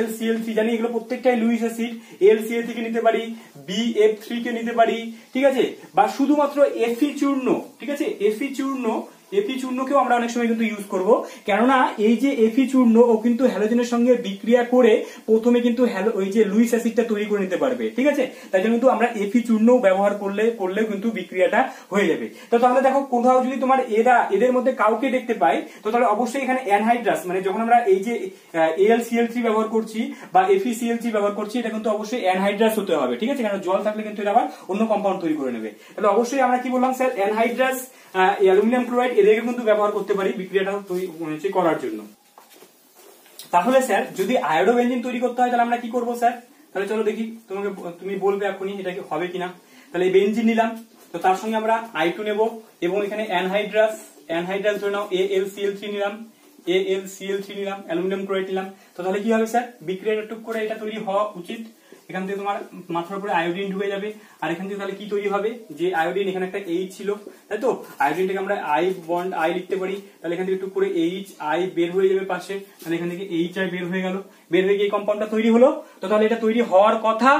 AlCl3, জানি এগুলো প্রত্যেকটাই লুইস অ্যাসিড, AlCl3 কে নিতে পারি, BF3 কে নিতে পারি, ঠিক আছে, বা শুধুমাত্র Fe চূর্ণ, ঠিক আছে Fe চূর্ণকেও আমরা অনেক সময় কিন্তু ইউজ করব, কেননা এই যে Fe চূর্ণ ও কিন্তু হ্যালোজেনের সঙ্গে বিক্রিয়া করে প্রথমে কিন্তু ওই যে লুইস অ্যাসিডটা তৈরি করে নিতে পারবে, ঠিক আছে, তাই জন্য কিন্তু আমরা Fe চূর্ণ ব্যবহার করলেও কিন্তু বিক্রিয়াটা হয়ে যাবে। তো তাহলে দেখো কোথাও যদি তোমার এদের মধ্যে কাউকে দেখতে পাই তো তাহলে অবশ্যই এখানে অ্যানহাইড্রাস মানে যখন আমরা এই যে AlCl3 ব্যবহার করছি বা FeCl3 ব্যবহার করছি এটা কিন্তু অবশ্যই অ্যানহাইড্রাস হতে হবে, ঠিক আছে, কারণ জল থাকলে কিন্তু এটা আবার অন্য কম্পাউন্ড তৈরি করে নেবে। তাহলে অবশ্যই আমরা কি বললাম স্যার অ্যানহাইড্রাস অ্যালুমিনিয়াম ক্লোরাইড এদেরকে কিন্তু ব্যবহার করতে পারি বিক্রিয়াটা করার জন্য। তাহলে স্যার যদি আয়োডো বেঞ্জিন তৈরি করতে হয় তাহলে আমরা কি করব স্যার, তাহলে চলো দেখি তুমি বলবে এখনই এটা কি হবে কিনা। তাহলে এই বেঞ্জিন নিলাম, তো তার সঙ্গে আমরা I2 নেব এবং এখানে অ্যানহাইড্রাস ধরে নাও AlCl3 নিলাম, অ্যালুমিনিয়াম ক্লোরাইড নিলাম, তো তাহলে কি হবে স্যার বিক্রিয়াটা টুক করে এটা তৈরি হওয়া উচিত, এখান থেকে তোমার মাথার উপরে আয়োডিন ঢুকে যাবে, আর এখান থেকে তাহলে কি তৈরি হবে, যে আয়োডিন এখানে একটা এইচ ছিল, তাই তো আয়োডিনটাকে আমরা আই বন্ড আই লিখতে পারি, তাহলে এখান থেকে একটু করে এইচ আই বের হয়ে যাবে পাশে, তাহলে এখান থেকে এইচ আই বের হয়ে গেল, বের হয়ে গিয়ে কম্পাউন্ডটা তৈরি হলো। তো তাহলে এটা তৈরি হওয়ার কথা,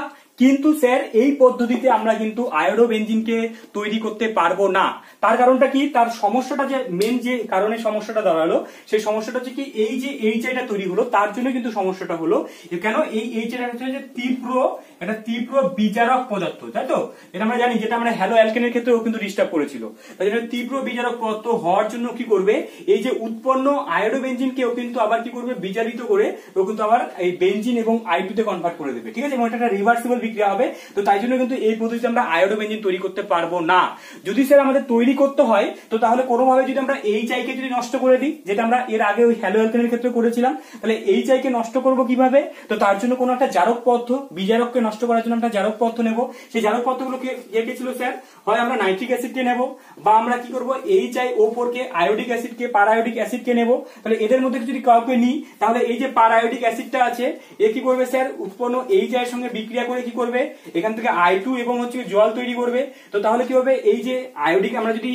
কিন্তু স্যার এই পদ্ধতিতে আমরা কিন্তু আয়োডো বেঞ্জিনকে তৈরি করতে পারবো না। তার কারণটা কি, তার সমস্যাটা যে মেন যে কারণে সমস্যাটা দাঁড়ালো, সেই সমস্যাটা হচ্ছে কি এই যে এইচ আইটা তৈরি হলো তার জন্য কিন্তু সমস্যাটা হলো। কেন, এই এইচ আইটা হচ্ছে যে তীব্র বিজারক পদার্থ, তাই তো এটা আমরা জানি, যেটা আমরা হ্যালো অ্যালকেনের ক্ষেত্রেও কিন্তু ডিস্টার্ব করেছিল। তাই জন্য তীব্র বিজারক পদার্থ হওয়ার জন্য কি করবে, এই যে উৎপন্ন আয়োডো বেঞ্জিনকেও কিন্তু আবার কি করবে, বিজারিত করে ও কিন্তু আবার এই বেঞ্জিন এবং আই2 তে কনভার্ট করে দেবে, ঠিক আছে, এবং এটা একটা রিভার্সিবল বিক্রিয়া হবে। তো তাই জন্য কিন্তু এই পদ্ধতিতে আমরা আয়োডো বেঞ্জিন তৈরি করতে পারবো না। যদি স্যার আমাদের তৈরি করতে হয়, তো তাহলে কোনোভাবে যদি আমরা এইচ আই কে যদি নষ্ট করে দিই, যেটা আমরা এর আগে ওই হ্যালো অ্যালকেনের ক্ষেত্রে করেছিলাম, তাহলে এইচ আই কে নষ্ট করবো কিভাবে, তো তার জন্য কোনো একটা জারক পদার্থ, বিজারককে নষ্ট করার জন্য একটা জারক পদার্থ নেব। সেই জারক পদার্থগুলো কে ছিল স্যার, হয় আমরা নাইট্রিক অ্যাসিড কে নেব, বা আমরা কি করবো HiO4 কে আয়োডিক অ্যাসিড কে পারায়োডিক অ্যাসিড কে নেব। তাহলে এদের মধ্যে যদি কাউকে নিই, তাহলে এই যে পারায়োডিক অ্যাসিডটা আছে এ কি করবে স্যার, উৎপন্ন এইচ আই এর সঙ্গে বিক্রিয়া করে কি করবে, এখান থেকে আই2 এবং হচ্ছে জল তৈরি করবে। তো তাহলে কি হবে, এই যে আয়োডিক আমরা যদি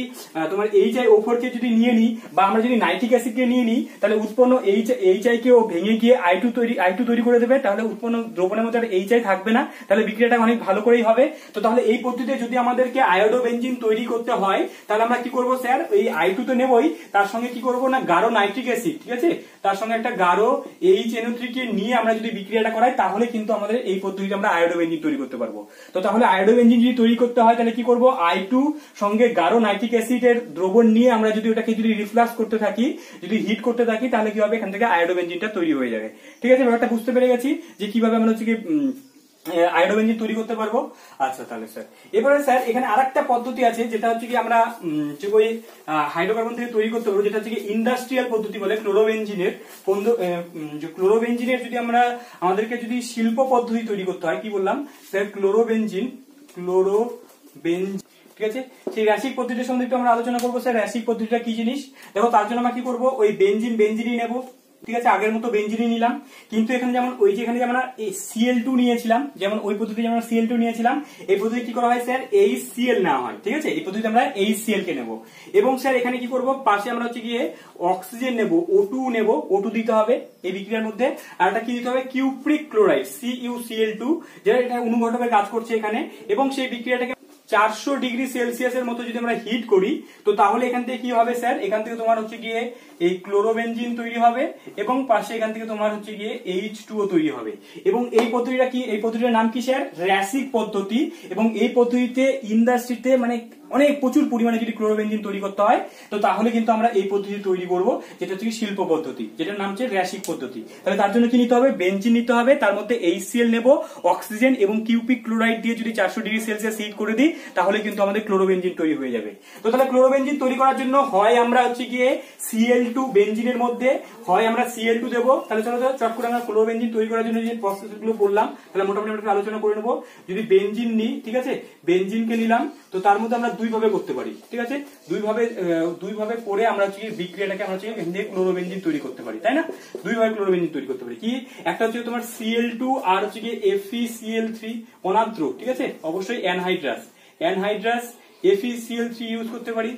তোমার HiO4 কে যদি নিয়ে নিই, বা আমরা যদি নাইট্রিক অ্যাসিড কে নিয়ে নিই, তাহলে উৎপন্ন এইচ আই কেও ভেঙে গিয়ে আই2 তৈরি করে দেবে। তাহলে উৎপন্ন দ্রবণের মধ্যে এইচ আই থাকবে না, তাহলে বিক্রিয়াটা অনেক ভালো করেই হবে। তো তাহলে এই পদ্ধতিতে যদি আমাদেরকে আয়োডো বেঞ্জিন তৈরি করতে হয়, তাহলে আমরা কি করব স্যার, এই আই2 তো নেবই, তার সঙ্গে কি করব না, গাঢ় নাইট্রিক অ্যাসিড, ঠিক আছে, তার সঙ্গে একটা গাঢ় HNO3 কে নিয়ে আমরা যদি বিক্রিয়াটা করাই, তাহলে কিন্তু আমাদের এই পদ্ধতিতে আমরা আয়োডো বেঞ্জিন তৈরি করতে পারবো। তো তাহলে আয়োডো বেঞ্জিন যদি তৈরি করতে হয়, তাহলে কি করব, আই2 সঙ্গে গাঢ় নাইট্রিক অ্যাসিডের দ্রবণ নিয়ে আমরা যদি ওটাকে যদি রিফ্লাক্স করতে থাকি, যদি হিট করতে থাকি, তাহলে কি হবে, এখান থেকে আয়োডো বেঞ্জিনটা তৈরি হয়ে যাবে। ঠিক আছে, ব্যাপারটা বুঝতে পেরে গেছি যে কিভাবে আমরা হচ্ছে কি আয়োডো বেঞ্জিন তৈরি করতে পারবো। আচ্ছা তাহলে স্যার এবারে স্যার এখানে আরেকটা পদ্ধতি আছে, যেটা হচ্ছে কি আমরা ওই হাইড্রোকার্বন থেকে তৈরি করতে পারবো, যেটা হচ্ছে কি ইন্ডাস্ট্রিয়াল পদ্ধতি বলে ক্লোরোবেঞ্জিনের। ক্লোরোবেঞ্জিনের যদি আমরা আমাদেরকে যদি শিল্প পদ্ধতি তৈরি করতে হয়, কি বললাম স্যার, ক্লোরোবেঞ্জিন, ঠিক আছে, সেই রাসায়নিক পদ্ধতির সম্বন্ধে একটু আমরা আলোচনা করবো। স্যার রাসায়নিক পদ্ধতিটা কি জিনিস, দেখো তার জন্য আমরা কি করবো, ওই বেঞ্জিনই নেবো, ঠিক আছে, আগের মতো বেঞ্জিনই নিলাম, কিন্তু এখানে যেমন ওই যে এখানে যেমন Cl2 নিয়েছিলাম, যেমন ওই পদ্ধতি যেমন Cl2 নিয়েছিলাম, এই পদ্ধতি কি করা হয় স্যার, HCl নেওয়া হয়, ঠিক আছে, এই পদ্ধতিতে আমরা HCl কে নেব। এবং স্যার এখানে কি করব, পাশে আমরা হচ্ছে গিয়ে অক্সিজেন নেব, O2 নেব, O2 দিতে হবে এই বিক্রিয়ার মধ্যে, আর এটা কি দিতে হবে, কিউপ্রিক ক্লোরাইড CuCl2, যেটা এটা অনুঘটকের কাজ করছে এখানে। এবং সেই বিক্রিয়াটাকে 400 ডিগ্রি সেলসিয়াসের মতো যদি আমরা হিট করি, তো তাহলে এখান থেকে কি হবে স্যার, এখান থেকে তোমার হচ্ছে গিয়ে এই ক্লোরোবেঞ্জিন তৈরি হবে, এবং পাশে এখান থেকে তোমার হচ্ছে গিয়ে H2O তৈরি হবে। এবং এই পদ্ধতিটা কি, এই পদ্ধতিটার নাম কি স্যার, রাসায়নিক পদ্ধতি। এবং এই পদ্ধতিতে ইন্ডাস্ট্রিতে মানে অনেক প্রচুর পরিমাণে যদি ক্লোরোবেঞ্জিন তৈরি করতে হয়, তো তাহলে কিন্তু আমরা এই পদ্ধতি তৈরি করব, যেটা হচ্ছে শিল্প পদ্ধতি, যেটার নাম হচ্ছে রাসায়নিক পদ্ধতি। তাহলে তার জন্য কি নিতে হবে, বেঞ্জিন নিতে হবে, তার মধ্যে HCl নেব, অক্সিজেন এবং কিউপিক ক্লোরাইড দিয়ে যদি 400 ডিগ্রি সেলসিয়াস হিট করে দিই, তাহলে কিন্তু আমাদের ক্লোরোবেঞ্জিন তৈরি হয়ে যাবে। তো তাহলে ক্লোরোবেঞ্জিন তৈরি করার জন্য হয় আমরা হচ্ছে গিয়ে Cl2 বেঞ্জিনের মধ্যে হয় আমরা Cl2 দেবো। তাহলে চলো চট করে আমরা ক্লোরোবেঞ্জিন তৈরি করার জন্য যে প্রসেস গুলো বললাম, তাহলে মোটামুটি আমরা আলোচনা করে নেবো। যদি বেঞ্জিন নিই, ঠিক আছে, বেঞ্জিনকে নিলাম, তো তার মধ্যে আমরা দুই ভাবে করতে পারি, ঠিক আছে, দুই ভাবে করে আমরা হচ্ছে বিক্রিয়াটাকে আমরা হচ্ছে ক্লোরোবেঞ্জিন তৈরি করতে পারি, তাই না, দুই ভাবে ক্লোরোবেঞ্জিন তৈরি করতে পারি। কি, একটা হচ্ছে তোমার Cl2 আর হচ্ছে গিয়ে FeCl3 অনাদ্র, ঠিক আছে, অবশ্যই অ্যানহাইড্রাস FeCl3 ইউজ করতে পারি,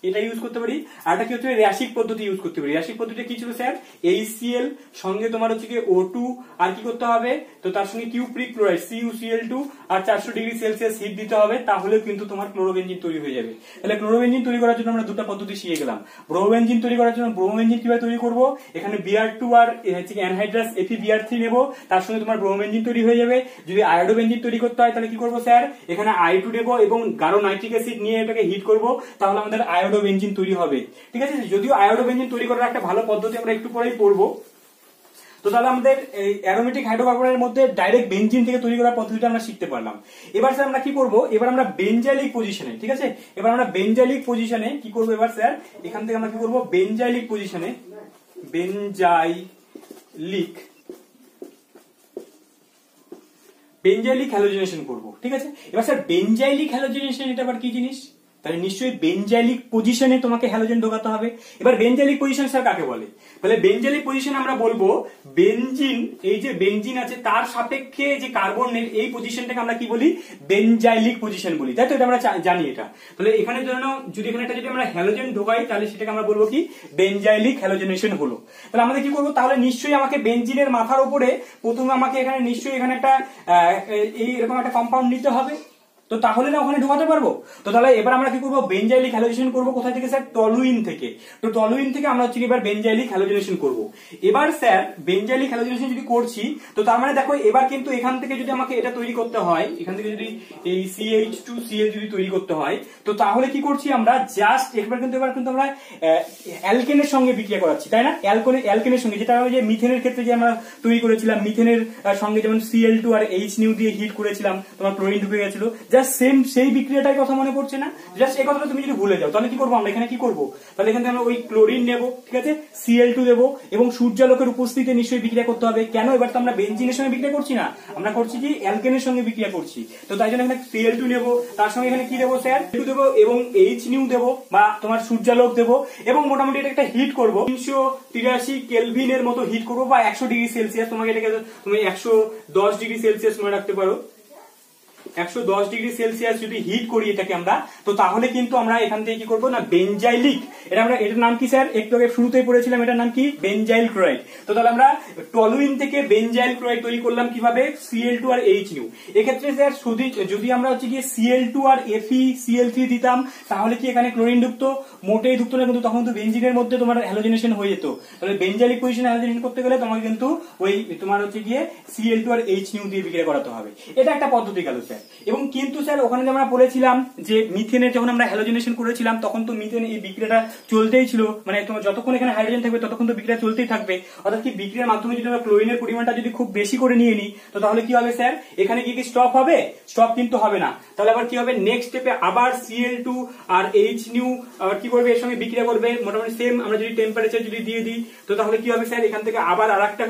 এটা ইউজ করতে পারি। আর একটা কি হচ্ছে রাসায়নিক পদ্ধতি ইউজ করতে পারি। রাসায়নিক পদ্ধতি কি ছিল স্যার, HCl সঙ্গে তোমার হচ্ছে কি O2, আর কি করতে হবে, তো তার সঙ্গে কিউপ্রিক ক্লোরাইড CuCl2 আর 400 ডিগ্রি সেলসিয়াস হিট দিতে হবে, তাহলে কিন্তু তোমার ক্লোরোবেঞ্জিন তৈরি হয়ে যাবে। তাহলে ক্লোরোবেঞ্জিন তৈরি করার জন্য আমরা দুটো পদ্ধতি শিখে গেলাম। ব্রোমোবেঞ্জিন তৈরি করার জন্য ব্রোমোবেঞ্জিন কিভাবে তৈরি করব, এখানে Br2 আর হচ্ছে অ্যানহাইড্রাস FeBr3 নেব, তার সঙ্গে তোমার ব্রোমোবেঞ্জিন তৈরি হয়ে যাবে। যদি আয়োডো বেঞ্জিন তৈরি করতে হয়, তাহলে কি করব স্যার, এখানে I2 নেব এবং গাঢ় নাইট্রিক অ্যাসিড নিয়ে এটাকে হিট করব, তাহলে আমাদের আয়োডো বেঞ্জিন তৈরি হবে, ঠিক আছে। যদিও আয়োডো বেঞ্জিন তৈরি করার একটা ভালো পদ্ধতি আমরা একটু পরেই পড়বো। তো তাহলে আমাদের এই অ্যারোমেটিক হাইড্রোকার্বনের মধ্যে ডাইরেক্ট বেঞ্জিন থেকে তৈরি করার পদ্ধতিটা আমরা শিখতে পারলাম। এবার স্যার আমরা কি করব, এবার আমরা বেঞ্জাইলিক পজিশনে, ঠিক আছে, এবার আমরা বেঞ্জাইলিক পজিশনে কি করব, এবার স্যার এখান থেকে আমরা কি করব, বেঞ্জাইলিক পজিশনে বেঞ্জাইলিক হ্যালোজেনেশন করব, ঠিক আছে। এবার স্যার বেঞ্জাইলিক হ্যালোজেনেশন এটা আবার কি জিনিস, তাহলে নিশ্চয়ই বেঞ্জাইলিক পজিশনে তোমাকে হ্যালোজেন ঢোকাতে হবে। এবার বেঞ্জাইলিক পজিশন স্যার কাকে বলে? তাহলে বেঞ্জাইলিক পজিশন আমরা বলবো বেনজিন, এই যে বেনজিন আছে তার সাপেক্ষে যে কার্বন এই পজিশনটাকে আমরা কি বলি? বেঞ্জাইলিক পজিশন বলি, তাই তো? এটা আমরা জানি এটা। তাহলে এখানে জন্য যদি এখানে একটা যদি আমরা হ্যালোজেন ঢোকাই তাহলে সেটাকে আমরা বলবো কি? বেঞ্জাইলিক হ্যালোজেনেশন হলো। তাহলে আমাদের কি করবো? তাহলে নিশ্চয়ই আমাকে বেনজিনের মাথার উপরে প্রথমে আমাকে এখানে নিশ্চয়ই এখানে একটা এই এরকম একটা কম্পাউন্ড নিতে হবে, তো তাহলে না ওখানে ঢোকাতে পারবো। তো তাহলে এবার আমরা কি করবো? বেঞ্জাইলিক হ্যালোজেনেশন করবো কোথায় থেকে স্যার? টলুইন থেকে। তো টলুইন থেকে আমরা হচ্ছে এবার বেঞ্জাইলিক হ্যালোজেনেশন করবো। এবার স্যার বেঞ্জাইলিক হ্যালোজেনেশন যদি করছি তো তার মানে দেখো এবার কিন্তু এখান থেকে যদি আমাকে এটা তৈরি করতে হয়, এখান থেকে যদি এই CH2Cl যদি তৈরি করতে হয় তো তাহলে কি করছি আমরা? জাস্ট এবার কিন্তু আমরা অ্যালকেনের সঙ্গে বিক্রিয়া করাচ্ছি, তাই না? অ্যালকেনের সঙ্গে, যেটা যে মিথেনের ক্ষেত্রে যে আমরা তৈরি করেছিলাম, মিথেনের সঙ্গে যেমন Cl2 আর H নিউ দিয়ে হিট করেছিলাম, তোমার ক্লোরিন ঢুকে গেছিল, জাস্ট সেম সেই বিক্রিয়াটাই কথা মনে পড়ছে না? জাস্ট এই কথাটা তুমি যদি ভুলে যাও তাহলে কি করবো আমরা? এখানে কি করবো? তাহলে এখানে আমরা ওই ক্লোরিন নেব, ঠিক আছে, Cl2 দেবো এবং সূর্যালোকের উপস্থিতিতে নিশ্চয়ই বিক্রিয়া করতে হবে। কেন? এবার তো আমরা বেনজিনের সঙ্গে বিক্রিয়া করছি না, আমরা করছি কি? অ্যালকেনের সঙ্গে বিক্রিয়া করছি। তো তাই জন্য এখানে Cl2 নেব, তার সঙ্গে এখানে কি দেবো স্যার? Cl2 দেবো এবং H নিউ দেবো বা তোমার সূর্যালোক দেবো এবং মোটামুটি এটা একটা হিট করবো 383 কেলভিনের মতো হিট করবো বা 100 ডিগ্রি সেলসিয়াস। তোমাকে এটাকে তুমি 110 ডিগ্রি সেলসিয়াস মনে রাখতে পারো। 110 ডিগ্রি সেলসিয়াস যদি হিট করি এটাকে আমরা, তো তাহলে কিন্তু আমরা এখান থেকে কি করবো না? বেঞ্জাইলিক, এটার নাম কি স্যার? একটু আগে শুরুতেই পড়েছিলাম, এটার নাম কি? Benzyl chloride. তো তাহলে আমরা টলুইন থেকে বেঞ্জাইল ক্লোরাইড তৈরি করলাম কিভাবে? Cl2 আর H নিউ। এক্ষেত্রে স্যার যদি আমরা হচ্ছে গিয়ে Cl2 আর FeCl3 দিতাম তাহলে কি এখানে ক্লোরিন ঢুকতো? মোটেই ঢুকতো না, কিন্তু তখন তো বেনজিনের মধ্যে তোমার হ্যালোজেনেশন হয়ে যেত। তাহলে বেঞ্জাইলিক পজিশনে হ্যালোজেনেশন করতে গেলে তোমাকে কিন্তু ওই তোমার হচ্ছে গিয়ে Cl2 আর H নিউ দিয়ে বিক্রিয়া করাতে হবে। এটা একটা পদ্ধতি গেল স্যার। এবং কিন্তু স্যার ওখানে যে আমরা বলেছিলাম যে মিথেনের যখন আমরা হ্যালোজেনেশন করেছিলাম তখন তো মিথেন এই বিক্রিয়াটা চলতেই ছিল, মানে তোমার যতক্ষণ এখানে হাইড্রোজেন থাকবে ততক্ষণ তো বিক্রিয়া চলতেই থাকবে। অর্থাৎ কি বিক্রিয়ার মাধ্যমে যদি আমরা ক্লোরিনের পরিমাণটা যদি খুব বেশি করে নিয়ে নিই তো তাহলে কি হবে স্যার? এখানে কি স্টপ হবে? স্টপ কিন্তু হবে না। তাহলে আবার কি হবে? নেক্সট স্টেপে আবার Cl2 আর H নিউ আবার কি করবে? এর সঙ্গে বিক্রিয়া করবে মোটামুটি সেম। আমরা যদি টেম্পারেচার যদি দিয়ে দিই তো তাহলে কি হবে স্যার? এখান থেকে আবার আরেকটা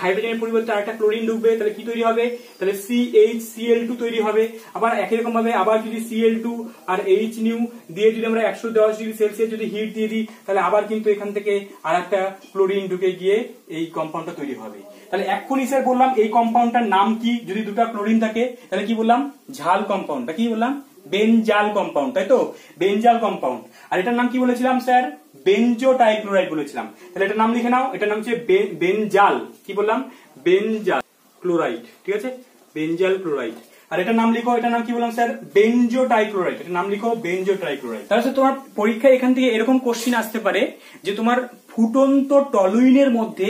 হাইড্রোজেনের পরিবর্তে আরেকটা ক্লোরিন ঢুকবে, তাহলে কি তৈরি হবে? তাহলে CHCl2 তৈরি হবে। আবার একই রকম ভাবে আবার যদি Cl2 আর H নিউ দিয়ে যদি আমরা 110 ডিগ্রি সেলসিয়াস যদি হিট দিয়ে দিই তাহলে আবার কিন্তু এখান থেকে আরেকটা ক্লোরিন ঢুকে গিয়ে এই কম্পাউন্ডটা তৈরি হবে। তাহলে এক্ষুনি স্যার বললাম এই কম্পাউন্ডটার নাম কি? যদি দুটো ক্লোরিন থাকে তাহলে কি বললাম? ঝাল কম্পাউন্ডটা কি বললাম? বেনজাল কম্পাউন্ড, তাই তো? বেনজাল কম্পাউন্ড। আর এটার নাম কি বলেছিলাম স্যার? বেনজো টাইক্লোরাইড বলেছিলাম। তাহলে এটার নাম লিখে নাও, এটার নাম হচ্ছে বেনজাল, কি বললাম? বেনজাল ক্লোরাইড, ঠিক আছে? বেনজাল ক্লোরাইড। আর এটার নাম লিখো, এটার নাম কি বললাম স্যার? বেনজো টাইক্লোরাইড। এটার নাম লিখো বেনজো টাইক্লোরাইড। তাহলে তোমার পরীক্ষায় এখান থেকে এরকম কোশ্চিন আসতে পারে যে তোমার ফুটন্ত টলুইনের মধ্যে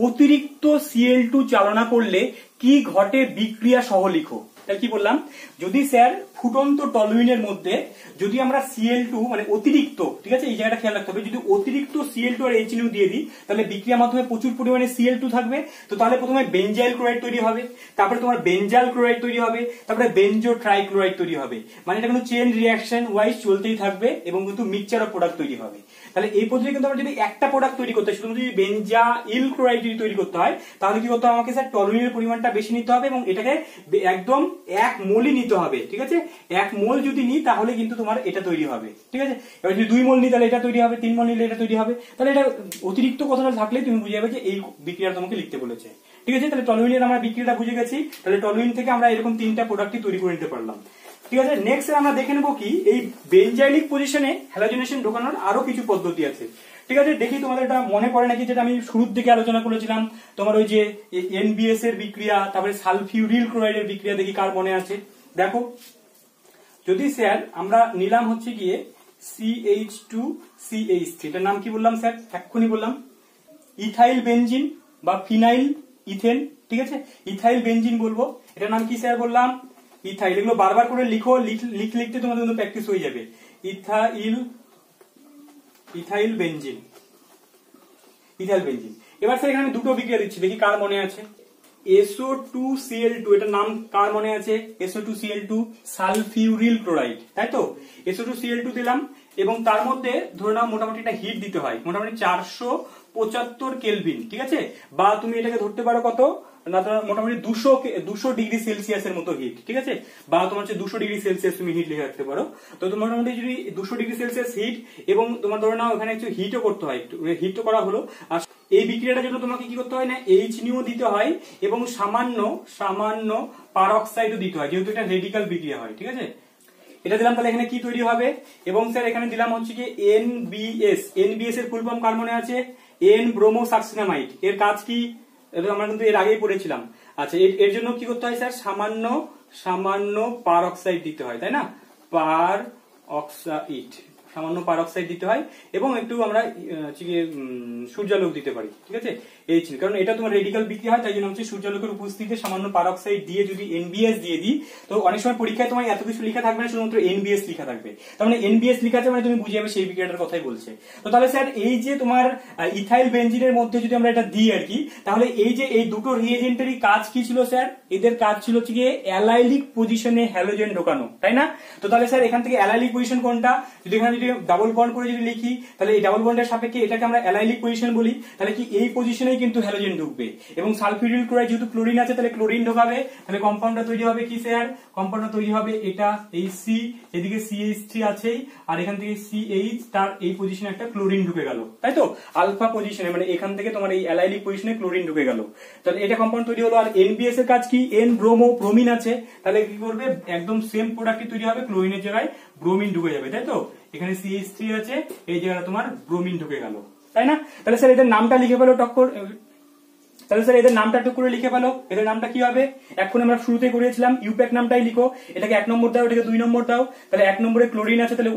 অতিরিক্ত Cl2 চালনা করলে কি ঘটে বিক্রিয়া সহ লিখো। তাহলে কি বললাম? যদি স্যার ফুটন্ত টলুইনের মধ্যে যদি আমরা Cl2 মানে অতিরিক্ত, ঠিক আছে, এই জায়গাটা খেয়াল রাখতে হবে, যদি অতিরিক্ত Cl2 আর H নিউ দিয়ে দিই তাহলে বিক্রিয়ার মাধ্যমে প্রচুর পরিমাণে Cl2 থাকবে। তো তাহলে প্রথমে বেনজাইল ক্লোরাইড তৈরি হবে, তারপরে তোমার বেনজাল ক্লোরাইড তৈরি হবে, তারপরে বেনজো ট্রাইক্লোরাইড তৈরি হবে। মানে এটা কিন্তু চেইন রিঅ্যাকশন ওয়াইজ চলতেই থাকবে এবং কিন্তু মিক্সচার অফ প্রোডাক্ট তৈরি হবে। তাহলে এই পদ্ধতি কিন্তু আমরা যদি একটা প্রোডাক্ট তৈরি করতে হয়, শুধু যদি বেনজাইল ক্লোরাইড যদি তৈরি করতে হয় তাহলে কি করতে হবে? আমাকে স্যার টলুইনের পরিমাণটা বেশি নিতে হবে এবং এটাকে একদম 1 মোলই নিতে হবে, ঠিক আছে? 1 মোল যদি নিই তাহলে কিন্তু তোমার এটা তৈরি হবে, ঠিক আছে? এবার যদি 2 মোল নিই তাহলে এটা তৈরি হবে, 3 মোল নিলে এটা তৈরি হবে। তাহলে এটা অতিরিক্ত কথাটা থাকলে তুমি বুঝে যাবে যে এই বিক্রিয়াটা তোমাকে লিখতে বলেছে, ঠিক আছে? তাহলে টলুইনের আমরা বিক্রিয়াটা বুঝে গেছি। তাহলে টলুইন থেকে আমরা এরকম 3টা প্রোডাক্টই তৈরি করে নিতে পারলাম, ঠিক আছে? নেক্সট আমরা দেখে নেবো কি এই বেনজাইলিক পজিশনে হ্যালোজেনেশন ঢোকানোর আরো কিছু পদ্ধতি আছে, ঠিক আছে? দেখি তোমাদের এটা মনে পড়ে নাকি, যেটা আমি শুরুর দিকে আলোচনা করেছিলাম তোমার ওই যে NBS এর বিক্রিয়া, তারপরে সালফিউরিল ক্লোরাইডের বিক্রিয়া, দেখি কার মনে আছে। দেখো, যদি স্যার আমরা নিলাম হচ্ছে গিয়ে CH2CH3, এটার নাম কি বললাম স্যার? এক্ষুনি বললাম ইথাইল বেনজিন বা ফিনাইল ইথেন, ঠিক আছে? ইথাইল বেনজিন বলবো। এটার নাম কি স্যার বললাম? ইথাইল। এগুলো বারবার করে লিখো, লিখতে তোমাদের কিন্তু প্র্যাকটিস হয়ে যাবে। Ethyl benzene. এবার স্যার এখানে দুটো বিক্রিয়া দিচ্ছি, দেখি কার মনে আছে। SO2Cl2, এটার নাম কার মনে আছে? SO2Cl2 সালফিউরিল ক্লোরাইড, তাই তো? SO2Cl2 দিলাম এবং তার মধ্যে ধরে নাও মোটামুটি একটা হিট দিতে হয় মোটামুটি 475 কেলভিন, ঠিক আছে? বা তুমি এটাকে ধরতে পারো কত? না মোটামুটি 200 ডিগ্রি সেলসিয়াসের মতো হিট, ঠিক আছে, বা তোমার হচ্ছে 200 ডিগ্রি সেলসিয়াস তুমি হিট লিখে রাখতে পারো। তো তোমার মোটামুটি যদি 200 ডিগ্রি সেলসিয়াস হিট এবং তোমার ধরে নাও এখানে একটু হিটও করতে হয়, হিট তো করা হলো, আর এই বিক্রিয়াটার জন্য তোমাকে কি করতে হয় না HNO দিতে হয় এবং সামান্য পারঅক্সাইডও দিতে হয়, যেহেতু এটা রেডিক্যাল বিক্রিয়া হয়, ঠিক আছে। এটা দিলাম, তাহলে এখানে কি তৈরি হবে, এবং স্যার এখানে দিলাম হচ্ছে কি NBS এর ফুল ফর্ম কার মনে আছে, N ব্রোমো সাকসিনামাইড। এর কাজ কি আমরা কিন্তু এর আগেই পড়েছিলাম। আচ্ছা, এর জন্য কি করতে হয় স্যার, সামান্য পারঅক্সাইড দিতে হয়, তাই না, সামান্য পারঅক্সাইড দিতে হয় এবং একটু আমরা সূর্যালোক দিতে পারি, ঠিক আছে, কারণ এটা তোমার রেডিক্যাল বিক্রিয়া হয়, তাই জন্য হচ্ছে সূর্যালোকের উপস্থিতিতে সামান্য পারঅক্সাইড দিয়ে যদি NBS দিয়ে দিই, তো অনেক সময় পরীক্ষায় তোমার এত কিছু লেখা থাকবে না, শুধুমাত্র NBS লেখা থাকবে। তার মানে NBS লেখা আছে মানে তুমি বুঝে যাবে সেই বিক্রিয়াটার কথাই বলছে। তো তাহলে স্যার এই যে তোমার ইথাইল বেনজিনের মধ্যে যদি আমরা এটা দিই আর কি, তাহলে এই যে এই দুটো রিএজেন্টেরই কাজ কি ছিল স্যার, এদের কাজ ছিল হচ্ছে গিয়ে অ্যালাইলিক পজিশনে হ্যালোজেন ঢোকানো, তাই না। তো তাহলে স্যার এখান থেকে অ্যালাইলিক পজিশন কোনটা, যদি এখানে যদি ডাবল বন্ড করে যদি লিখি, তাহলে এই ডাবল বন্ডের সাপেক্ষে এটাকে আমরা অ্যালাইলিক পজিশন বলি, তাহলে কি এই পজিশনেই কিন্তু হ্যালোজেন ঢুকবে, এবং সালফিউরিল ক্লোরাইড যেহেতু ক্লোরিন আছে তাহলে ক্লোরিন ঢোকাবে, তাহলে কম্পাউন্ডটা তৈরি হবে কি স্যার, কম্পাউন্ডটা তৈরি হবে এটা, এই C, এদিকে CH3 আছেই, আর এখান থেকে CH, তার এই পজিশনে একটা ক্লোরিন ঢুকে গেল, তাই তো, আলফা পজিশনে, মানে এখান থেকে তোমার এই অ্যালাইলিক পজিশনে ক্লোরিন ঢুকে গেল, তাহলে এটা কম্পাউন্ড তৈরি হলো। আর NBS এর কাজ কি, N ব্রোমো ব্রোমিন আছে, তাহলে কি করবে, একদম সেম প্রোডাক্টই তৈরি হবে, ক্লোরিনের জায়গায় ব্রোমিন ঢুকে যাবে, তাই তো, এখানে CH3 আছে, এই জায়গাটা তোমার ব্রোমিন ঢুকে গেল, তাই না। তাহলে স্যার এদের নামটা লিখে ফেলো টক্কর, তাহলে স্যার এদের নামটা টুক করে লিখে ফেলো, এদের নামটা কি হবে, এখন আমরা শুরুতে করিয়েছিলাম ইউপ্যাক নামটাই লিখো, এটাকে 1 নম্বর দাও, এটাকে 2 নম্বর দাও, তাহলে 1 নম্বরে ক্লোরিন আছে, তাহলে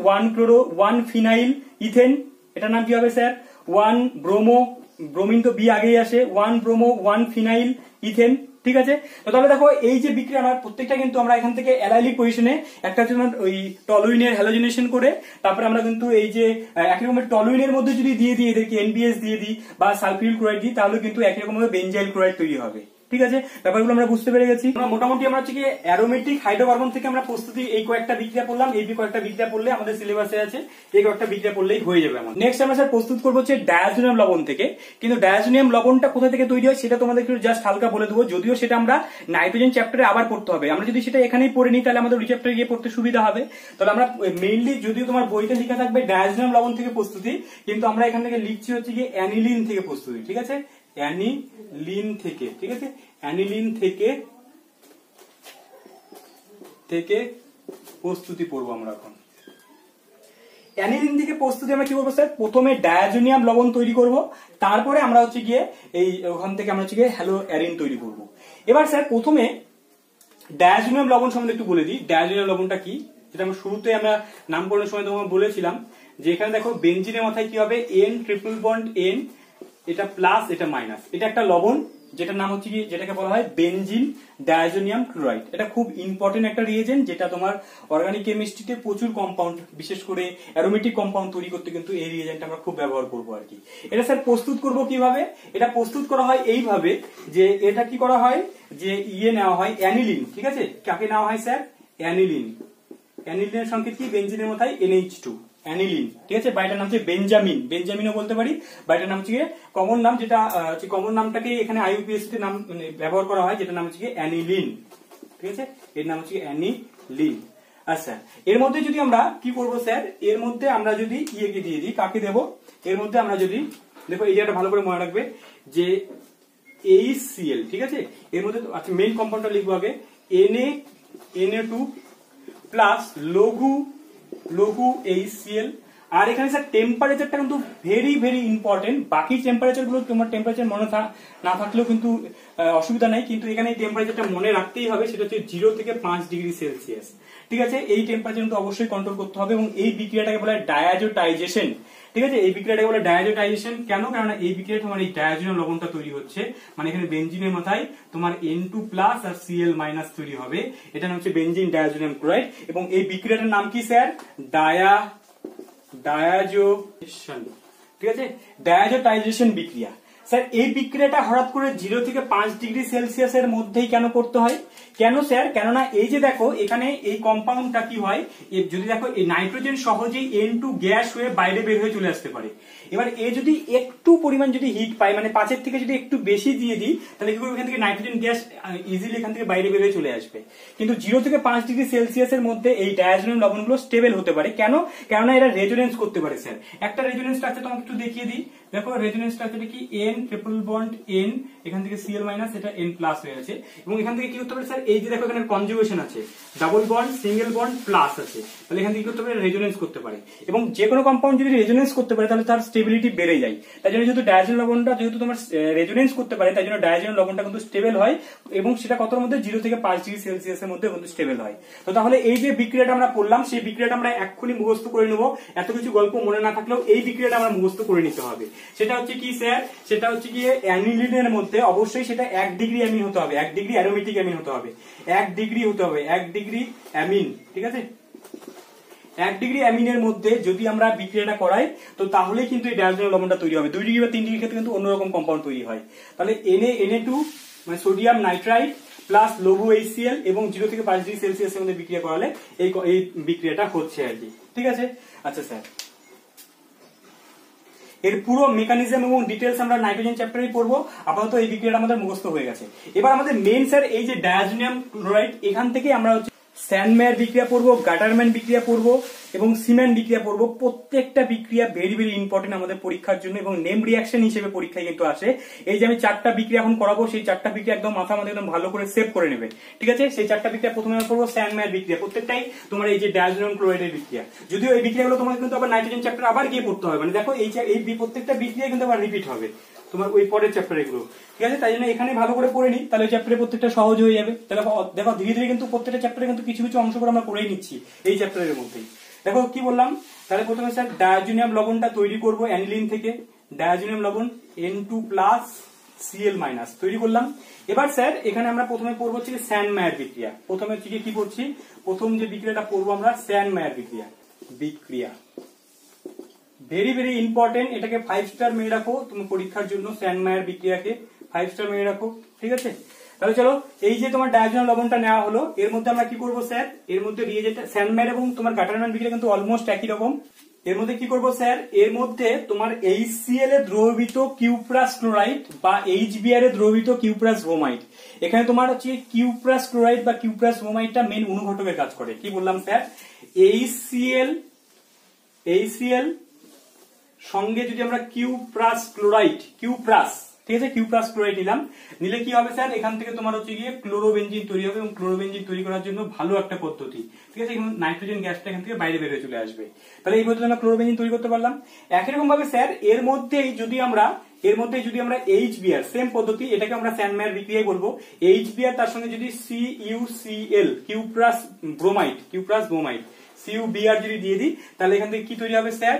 1 ফিনাইল ইথেন, এটার নাম কি হবে স্যার, 1 ব্রোমো, ব্রোমিন তো বি আগেই আসে, 1 ব্রোমো 1 ফিনাইল ইথেন, ঠিক আছে। তো তাহলে দেখো এই যে বিক্রিয়া আমার প্রত্যেকটা কিন্তু আমরা এখান থেকে অ্যালাইলিক পজিশনে একটা ওই টলুইনের হ্যালোজিনেশন করে, তারপরে আমরা কিন্তু এই যে একই রকমের টলুইনের মধ্যে যদি দিয়ে দিই, এদেরকে NBS দিয়ে দিই বা সালফিউরিল ক্লোরাইড দিই, তাহলে কিন্তু একই রকম বেনজাইল ক্লোরাইড তৈরি হবে, ঠিক আছে। ব্যাপারগুলো আমরা বুঝতে পেরে গেছি। মোটামুটি আমরা হচ্ছে অ্যারোমেটিক হাইড্রোকার্বন থেকে আমরা প্রস্তুতি এই কয়েকটা বিক্রিয়া পড়লাম, এই কয়েকটা বিক্রিয়া পড়লে আমাদের সিলেবাসে আছে, এই কয়েকটা বিক্রিয়া পড়লেই হয়ে যাবে আমাদের। নেক্সট আমরা স্যার প্রস্তুত করবো হচ্ছে ডায়াজোনিয়াম লবণ থেকে, কিন্তু ডায়াজোনিয়াম লবণটা কোথা থেকে তৈরি হয় সেটা তোমাদের একটু জাস্ট হালকা বলে দেবো, যদিও সেটা আমরা নাইট্রোজেন চ্যাপ্টারে আবার পড়তে হবে, আমরা যদি সেটা এখানেই পড়ে নিই তাহলে আমাদের ওই চ্যাপ্টারে গিয়ে পড়তে সুবিধা হবে। তাহলে আমরা মেইনলি, যদিও তোমার বইতে লেখা থাকবে ডায়াজোনিয়াম লবণ থেকে প্রস্তুতি, কিন্তু আমরা এখান থেকে লিখছি হচ্ছে গিয়ে অ্যানিলিন থেকে প্রস্তুতি, ঠিক আছে, অ্যানিলিন থেকে, ঠিক আছে, অ্যানিলিন থেকে প্রস্তুতি পড়বো আমরা এখন। অ্যানিলিন থেকে প্রস্তুতি আমরা কি করবো স্যার, প্রথমে ডায়াজোনিয়াম লবণ তৈরি করব, তারপরে আমরা হচ্ছে গিয়ে এই ওখান থেকে আমরা হচ্ছে গিয়ে হ্যালো অ্যারিন তৈরি করব। এবার স্যার প্রথমে ডায়াজোনিয়াম লবণ সম্বন্ধে একটু বলে দিই, ডায়াজোনিয়াম লবণটা কি, যেটা আমরা শুরুতে আমরা নামকরণের সময় তোমাকে বলেছিলাম, যে এখানে দেখো বেনজিনের মাথায় কি হবে, N ট্রিপল বন্ড N, এটা প্লাস এটা মাইনাস, এটা একটা লবণ যেটার নাম হচ্ছে কি, যেটাকে বলা হয় বেনজিন ডায়াজোনিয়াম ক্লোরাইড। এটা খুব ইম্পর্টেন্ট একটা রিয়েজেন্ট, যেটা তোমার অর্গানিক কেমিস্ট্রিতে প্রচুর কম্পাউন্ড, বিশেষ করে অ্যারোমেটিক কম্পাউন্ড তৈরি করতে কিন্তু এই রিয়েজেন্ট আমরা খুব ব্যবহার করবো আর কি। এটা স্যার প্রস্তুত করব কিভাবে, এটা প্রস্তুত করা হয় এইভাবে, যে এটা কি করা হয়, যে নেওয়া হয় অ্যানিলিন, ঠিক আছে, কাকে নেওয়া হয় স্যার, অ্যানিলিন, অ্যানিলিনের সংকেত কি, বেনজিনের মাথায় NH2, অ্যানিলিন, ঠিক আছে, বা এটার নাম হচ্ছে বেঞ্জামিনও বলতে পারি, বা এটার নাম হচ্ছে কমন নাম, যেটা কমন নামটাকে এখানে IUPAC তে নাম ব্যবহার করা হয়, যেটার নাম হচ্ছে অ্যানিলিন, ঠিক আছে, এর নাম হচ্ছে অ্যানিলিন। আচ্ছা, এর মধ্যে যদি আমরা কি করবো স্যার, এর মধ্যে আমরা যদি ইয়েকে দিয়ে দিই, কাকে দেব, এর মধ্যে আমরা যদি দেখো এই জায়গাটা ভালো করে মনে রাখবে যে HCl, ঠিক আছে, এর মধ্যে আচ্ছা মেইন কম্পাউন্ডটা লিখবো আগে, Na2 প্লাস লঘু HCl, আর এখানে স্যার টেম্পারেচারটা কিন্তু ভেরি ভেরি ইম্পর্টেন্ট, বাকি টেম্পারেচার গুলো তোমার টেম্পারেচার মনে না থাকলেও কিন্তু অসুবিধা নাই, কিন্তু এখানে এই টেম্পারেচারটা মনে রাখতেই হবে, সেটা হচ্ছে 0 থেকে 5 ডিগ্রি সেলসিয়াস, ঠিক আছে, এই টেম্পারেচার কিন্তু অবশ্যই কন্ট্রোল করতে হবে, এবং এই বিক্রিয়াটাকে বলা হয় ডায়াজোটাইজেশন, ঠিক আছে, এই বিক্রিয়াটাকে বলে ডায়াজোটাইজেশন, কেন, কারণ এই বিক্রিয়ায় তোমার এই ডায়াজোনিয়াম লবণটা তৈরি হচ্ছে, মানে এখানে বেনজিনের মাথায় তোমার N2 প্লাস আর Cl মাইনাস তৈরি হবে, এটা নাম হচ্ছে বেনজিন ডায়াজোনিয়াম ক্লোরাইড, এবং এই বিক্রিয়াটার নাম কি স্যার, ডায়াজোটাইজেশন, ঠিক আছে, ডায়াজোটাইজেশন বিক্রিয়া। স্যার এই বিক্রিয়াটা হঠাৎ করে 0 থেকে 5 ডিগ্রি সেলসিয়াসের মধ্যেই কেন করতে হয়, কেন স্যার, কেননা এই যে দেখো এখানে এই কম্পাউন্ডটা কি হয়, যদি দেখো এই নাইট্রোজেন সহজেই N2 গ্যাস হয়ে বাইরে বের হয়ে চলে আসতে পারে, এবার এ যদি একটু পরিমাণ যদি হিট পায়, মানে 5 এর থেকে যদি একটু বেশি দিয়ে দিই, তাহলে কি করবে, এখান থেকে নাইট্রোজেন গ্যাস ইজিলি এখান থেকে বাইরে বেরিয়ে চলে আসবে। কিন্তু 0 থেকে 5 ডিগ্রি সেলসিয়াসের মধ্যে এই ডায়াজোনিয়াম লবণগুলো স্টেবল হতে পারে। কেন? কেননা এরা রেজোনেন্স করতে পারে স্যার। একটা রেজোনেন্স স্ট্রাকচার তোমাকে একটু দেখিয়ে দিই। দেখো রেজোনেন্স স্ট্রাকচারটা কি, N ট্রিপল বন্ড N, এখান থেকে Cl মাইনাস, এটা N প্লাস হয়ে আছে। এবং এখান থেকে কি করতে পারে স্যার, এই যে দেখো এখানে কনজুগেশন আছে, double bond single bond plus আছে, তাহলে এখান থেকে কি করতে পারে, রেজোনেন্স করতে পারে। এবং যে কোনো কম্পাউন্ড যদি রেজোনেন্স করতে পারে তাহলে তার স্টেবিলিটি বেড়ে যায়। তাই জন্য যেহেতু ডায়াজোনিয়াম লবণটা যেহেতু তোমার রেজোনেন্স করতে পারে, তাই জন্য ডায়াজোনিয়াম লবণটা কিন্তু স্টেবল হয়, এবং সেটা কতর মধ্যে, 0 থেকে 5 ডিগ্রি সেলসিয়াসের মধ্যে কিন্তু স্টেবল হয়। তো তাহলে এই যে বিক্রিয়াটা আমরা পড়লাম, সেই বিক্রিয়াটা আমরা এক্ষুনি মুখস্থ করে নেবো। এত কিছু গল্প মনে না থাকলেও এই বিক্রিয়াটা আমরা মুখস্থ করে নিতে হবে। সেটা হচ্ছে কি স্যার, সেটা হচ্ছে কি অ্যানিলিনের মধ্যে অবশ্যই সেটা 1 ডিগ্রি অ্যামিন হতে হবে, 1 ডিগ্রি অ্যারোমেটিক অ্যামিন হতে হবে, 1 ডিগ্রি হতে হবে, 1 ডিগ্রি অ্যামিন, ঠিক আছে। 1 ডিগ্রি অ্যামিনের মধ্যে যদি আমরা বিক্রিয়াটা করাই, তো তাহলেই কিন্তু এই ডায়াজোনিয়াম লবণটা তৈরি হবে। 2 ডিগ্রি বা 3 ডিগ্রি ক্ষেত্রে কিন্তু অন্যরকম কম্পাউন্ড তৈরি হয়। তাহলে Na2 মানে সোডিয়াম নাইট্রাইট প্লাস লঘু HCl এবং 0 থেকে 5 ডিগ্রি সেলসিয়াসের মধ্যে বিক্রিয়া করালে এই বিক্রিয়াটা হচ্ছে আর কি, ঠিক আছে। আচ্ছা স্যার, এর পুরো মেকানিজম এবং ডিটেলস আমরা নাইট্রোজেন চ্যাপ্টারেই পড়বো। আপাতত এই বিক্রিয়াটা আমাদের মুখস্থ হয়ে গেছে। এবার আমাদের মেইন স্যার এই যে ডায়াজোনিয়াম ক্লোরাইড, এখান থেকে আমরা হচ্ছে স্যান্ডম্যার বিক্রিয়া পড়বো, গাটারম্যান বিক্রিয়া পড়বো এবং সিমেন্ট বিক্রিয়া পড়বো। প্রত্যেকটা বিক্রিয়া ভেরি ভেরি ইম্পর্টেন্ট আমাদের পরীক্ষার জন্য, এবং নেম রিয়াকশন হিসেবে পরীক্ষায় কিন্তু আসে। এই যে আমি 4টা বিক্রিয়া এখন করাবো, সেই 4টা বিক্রিয়া একদম মাথার মধ্যে একদম ভালো করে সেভ করে নেবে, ঠিক আছে। সেই 4টা বিক্রিয়া প্রথমে আমরা পড়বো স্যান্ডম্যার বিক্রিয়া, প্রত্যেকটাই তোমার এই যে ডায়াজোনিয়াম ক্লোরাইডের বিক্রিয়া। যদিও এই বিক্রিয়াগুলো তোমাকে কিন্তু আবার নাইট্রোজেন চ্যাপ্টার আবার গিয়ে পড়তে হবে, মানে দেখো এই প্রত্যেকটা বিক্রিয়া কিন্তু আবার রিপিট হবে তোমার ওই পরের চ্যাপ্টারে গুলো, ঠিক আছে। তাই জন্য এখানে ভালো করে পড়ে নি, তাহলে চ্যাপ্টারে প্রত্যেকটা সহজ হয়ে যাবে। তাহলে দেখো ধীরে ধীরে কিন্তু প্রত্যেকটা চ্যাপ্টারে কিন্তু কিছু কিছু অংশ করে আমরা করেই নিচ্ছি এই চ্যাপ্টারের মধ্যেই। দেখো কি বললাম, তাহলে প্রথমে স্যার ডায়াজোনিয়াম লবণটা তৈরি করব অ্যানিলিন থেকে। ডায়াজোনিয়াম লবণ N2 প্লাস Cl মাইনাস তৈরি করলাম। এবার স্যার এখানে আমরা প্রথমে পড়বো হচ্ছে স্যান্ডম্যার বিক্রিয়া। প্রথমে হচ্ছে কি পড়ছি, প্রথম যে বিক্রিয়াটা পড়বো আমরা স্যান্ডম্যার বিক্রিয়া ভেরি ভেরি ইম্পর্টেন্ট। এটাকে 5 স্টার মেরে রাখো তুমি পরীক্ষার জন্য, স্যান্ডম্যার বিক্রিয়াকে 5 স্টার মেরে রাখো, ঠিক আছে। তাহলে চলো, এই যে তোমার ডায়াজোনিয়াম লবণটা নেওয়া হলো, এর মধ্যে আমরা কি করবো স্যার, এর মধ্যে রিয়েজেন্ট স্যান্ডম্যার এবং তোমার গাটারম্যান বিক্রিয়া কিন্তু অলমোস্ট একই রকম। এর মধ্যে কি করবো স্যার, এর মধ্যে তোমার HCl এ দ্রবীভূত কিউপ্রাস ক্লোরাইড বা HBr এ দ্রবীভূত কিউপ্রাস ব্রোমাইড, এখানে তোমার হচ্ছে কিউপ্রাস ক্লোরাইড বা কিউপ্রাস ব্রোমাইডটা মেন অনুঘটকের কাজ করে। কি বললাম স্যার, HCl সঙ্গে যদি আমরা কিউপ্রাস ক্লোরাইড, ঠিক আছে, কিউপ্রাস ক্লোরাইড নিলে কি হবে স্যার, এখান থেকে তোমার হচ্ছে গিয়ে ক্লোরোবেনজিন তৈরি হবে, এবং ক্লোরোবেনজিন তৈরি করার জন্য ভালো একটা পদ্ধতি, ঠিক আছে। নাইট্রোজেন গ্যাসটা এখান থেকে বাইরে বেরিয়ে চলে আসবে। তাহলে এই পদ্ধতি আমরা ক্লোরোবেনজিন তৈরি করতে পারলাম। একই রকম ভাবে স্যার এর মধ্যে যদি আমরা HBr, সেম পদ্ধতি, এটাকে আমরা স্যান্ডম্যার বিক্রিয়ায় বলবো। HBr তার সঙ্গে যদি CuCl কিউপ্রাস ব্রোমাইড CuBr যদি দিয়ে দিই, তাহলে এখান থেকে কি তৈরি হবে স্যার,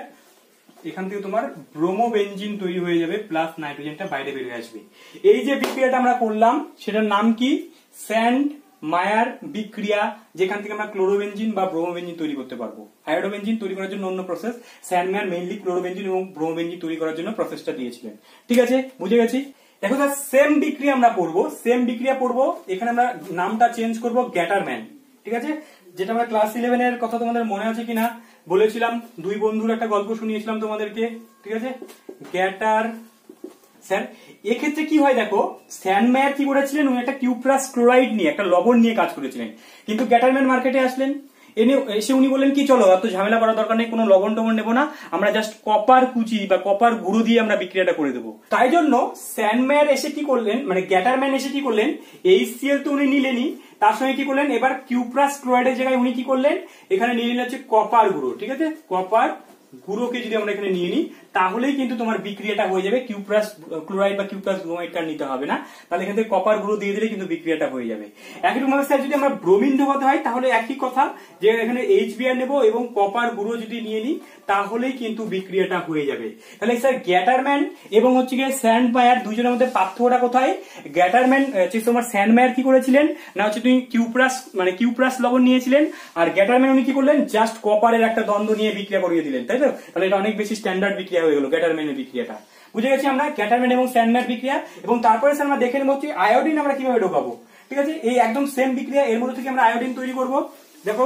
এখান থেকে তোমার ব্রোমোবেনজিন তৈরি হয়ে যাবে, প্লাস নাইট্রোজেনটা বাইরে বেরিয়ে আসবে। এই যে বিক্রিয়াটা আমরা করলাম সেটার নাম কি, স্যান্ডমায়ার বিক্রিয়া, যেখান থেকে আমরা ক্লোরোবেনজিন বা ব্রোমোবেনজিন তৈরি করতে পারবো। আয়োডোবেনজিন তৈরি করার জন্য অন্য প্রসেস, স্যান্ডমায়ার মেইনলি ক্লোরোবেনজিন এবং ব্রোমোবেনজিন তৈরি করার জন্য প্রসেসটা দিয়েছিলেন, ঠিক আছে, বুঝে গেছি। দেখো স্যার সেম বিক্রিয়া আমরা পড়বো, এখানে আমরা নামটা চেঞ্জ করবো গ্যাটারম্যান, ঠিক আছে। যেটা আমরা ক্লাস 11 এর কথা তোমাদের মনে আছে কিনা বলেছিলাম, দুই বন্ধুর একটা গল্প শুনিয়েছিলাম তোমাদেরকে, ঠিক আছে। গ্যাটার স্যার এক্ষেত্রে কি হয় দেখো, স্যান্ডম্যায়ার কি করেছিলেন, উনি একটা কিউপ্রাস ক্লোরাইড নিয়ে, একটা লবণ নিয়ে কাজ করেছিলেন। কিন্তু গ্যাটারম্যান মার্কেটে আসলেন, এসে উনি বললেন কি, চলো এত ঝামেলা করার দরকার নেই, কোনো লবণ টবণ নেবো না, আমরা জাস্ট কপার কুচি বা কপার গুঁড়ো দিয়ে আমরা বিক্রিয়াটা করে দেবো। তাই জন্য স্যান্ডম্যায়ার এসে কি করলেন, মানে গ্যাটারম্যান এসে কি করলেন, HCl তো উনি নিলেনই, তার সঙ্গে কি করলেন, এবার কিউপ্রাস ক্লোরাইডের জায়গায় উনি কি করলেন, এখানে নিয়ে নিলেন হচ্ছে কপার গুঁড়ো, ঠিক আছে। কপার গুঁড়োকে যদি আমরা এখানে নিয়ে নিই, তাহলেই কিন্তু তোমার বিক্রিয়াটা হয়ে যাবে। কিউপ্রাস ক্লোরাইড বা কিউপ্রাস ব্রোমাইডটা নিতে হবে না, তাহলে এখান থেকে কপার গুঁড়ো দিয়ে দিলে কিন্তু বিক্রিয়াটা হয়ে যাবে। একই রকম স্যার যদি আমরা ব্রোমিন ঢোকাতে হয়, তাহলে একই কথা, যে এখানে HBr নেবো এবং কপার গুঁড়ো যদি নিয়ে নিই, তাহলেই কিন্তু বিক্রিয়াটা হয়ে যাবে। তাহলে স্যার গ্যাটারম্যান এবং হচ্ছে গিয়ে স্যান্ডমায়ার দুজনের মধ্যে পার্থক্যটা কোথায়, গ্যাটারম্যান তোমার স্যান্ডমায়ার কি করেছিলেন না, হচ্ছে তুমি কিউপ্রাস লবণ নিয়েছিলেন, আর গ্যাটারম্যান উনি কি করলেন, জাস্ট কপারের একটা দ্বন্দ্ব নিয়ে বিক্রিয়া করিয়ে দিলেন, তাই তো। তাহলে এটা অনেক বেশি স্ট্যান্ডার্ড বিক্রিয়া হয়ে গেল গ্যাটারম্যানের বিক্রিয়াটা, বুঝে গেছি আমরা গ্যাটারম্যান এবং স্যান্ডম্যায়ার বিক্রিয়া। এবং তারপরে স্যার আমরা দেখে নেবো হচ্ছে আয়োডিন আমরা কিভাবে ঢোকাবো, ঠিক আছে। এই একদম সেম বিক্রিয়া, এর মধ্যে থেকে আমরা আয়োডিন তৈরি করব। দেখো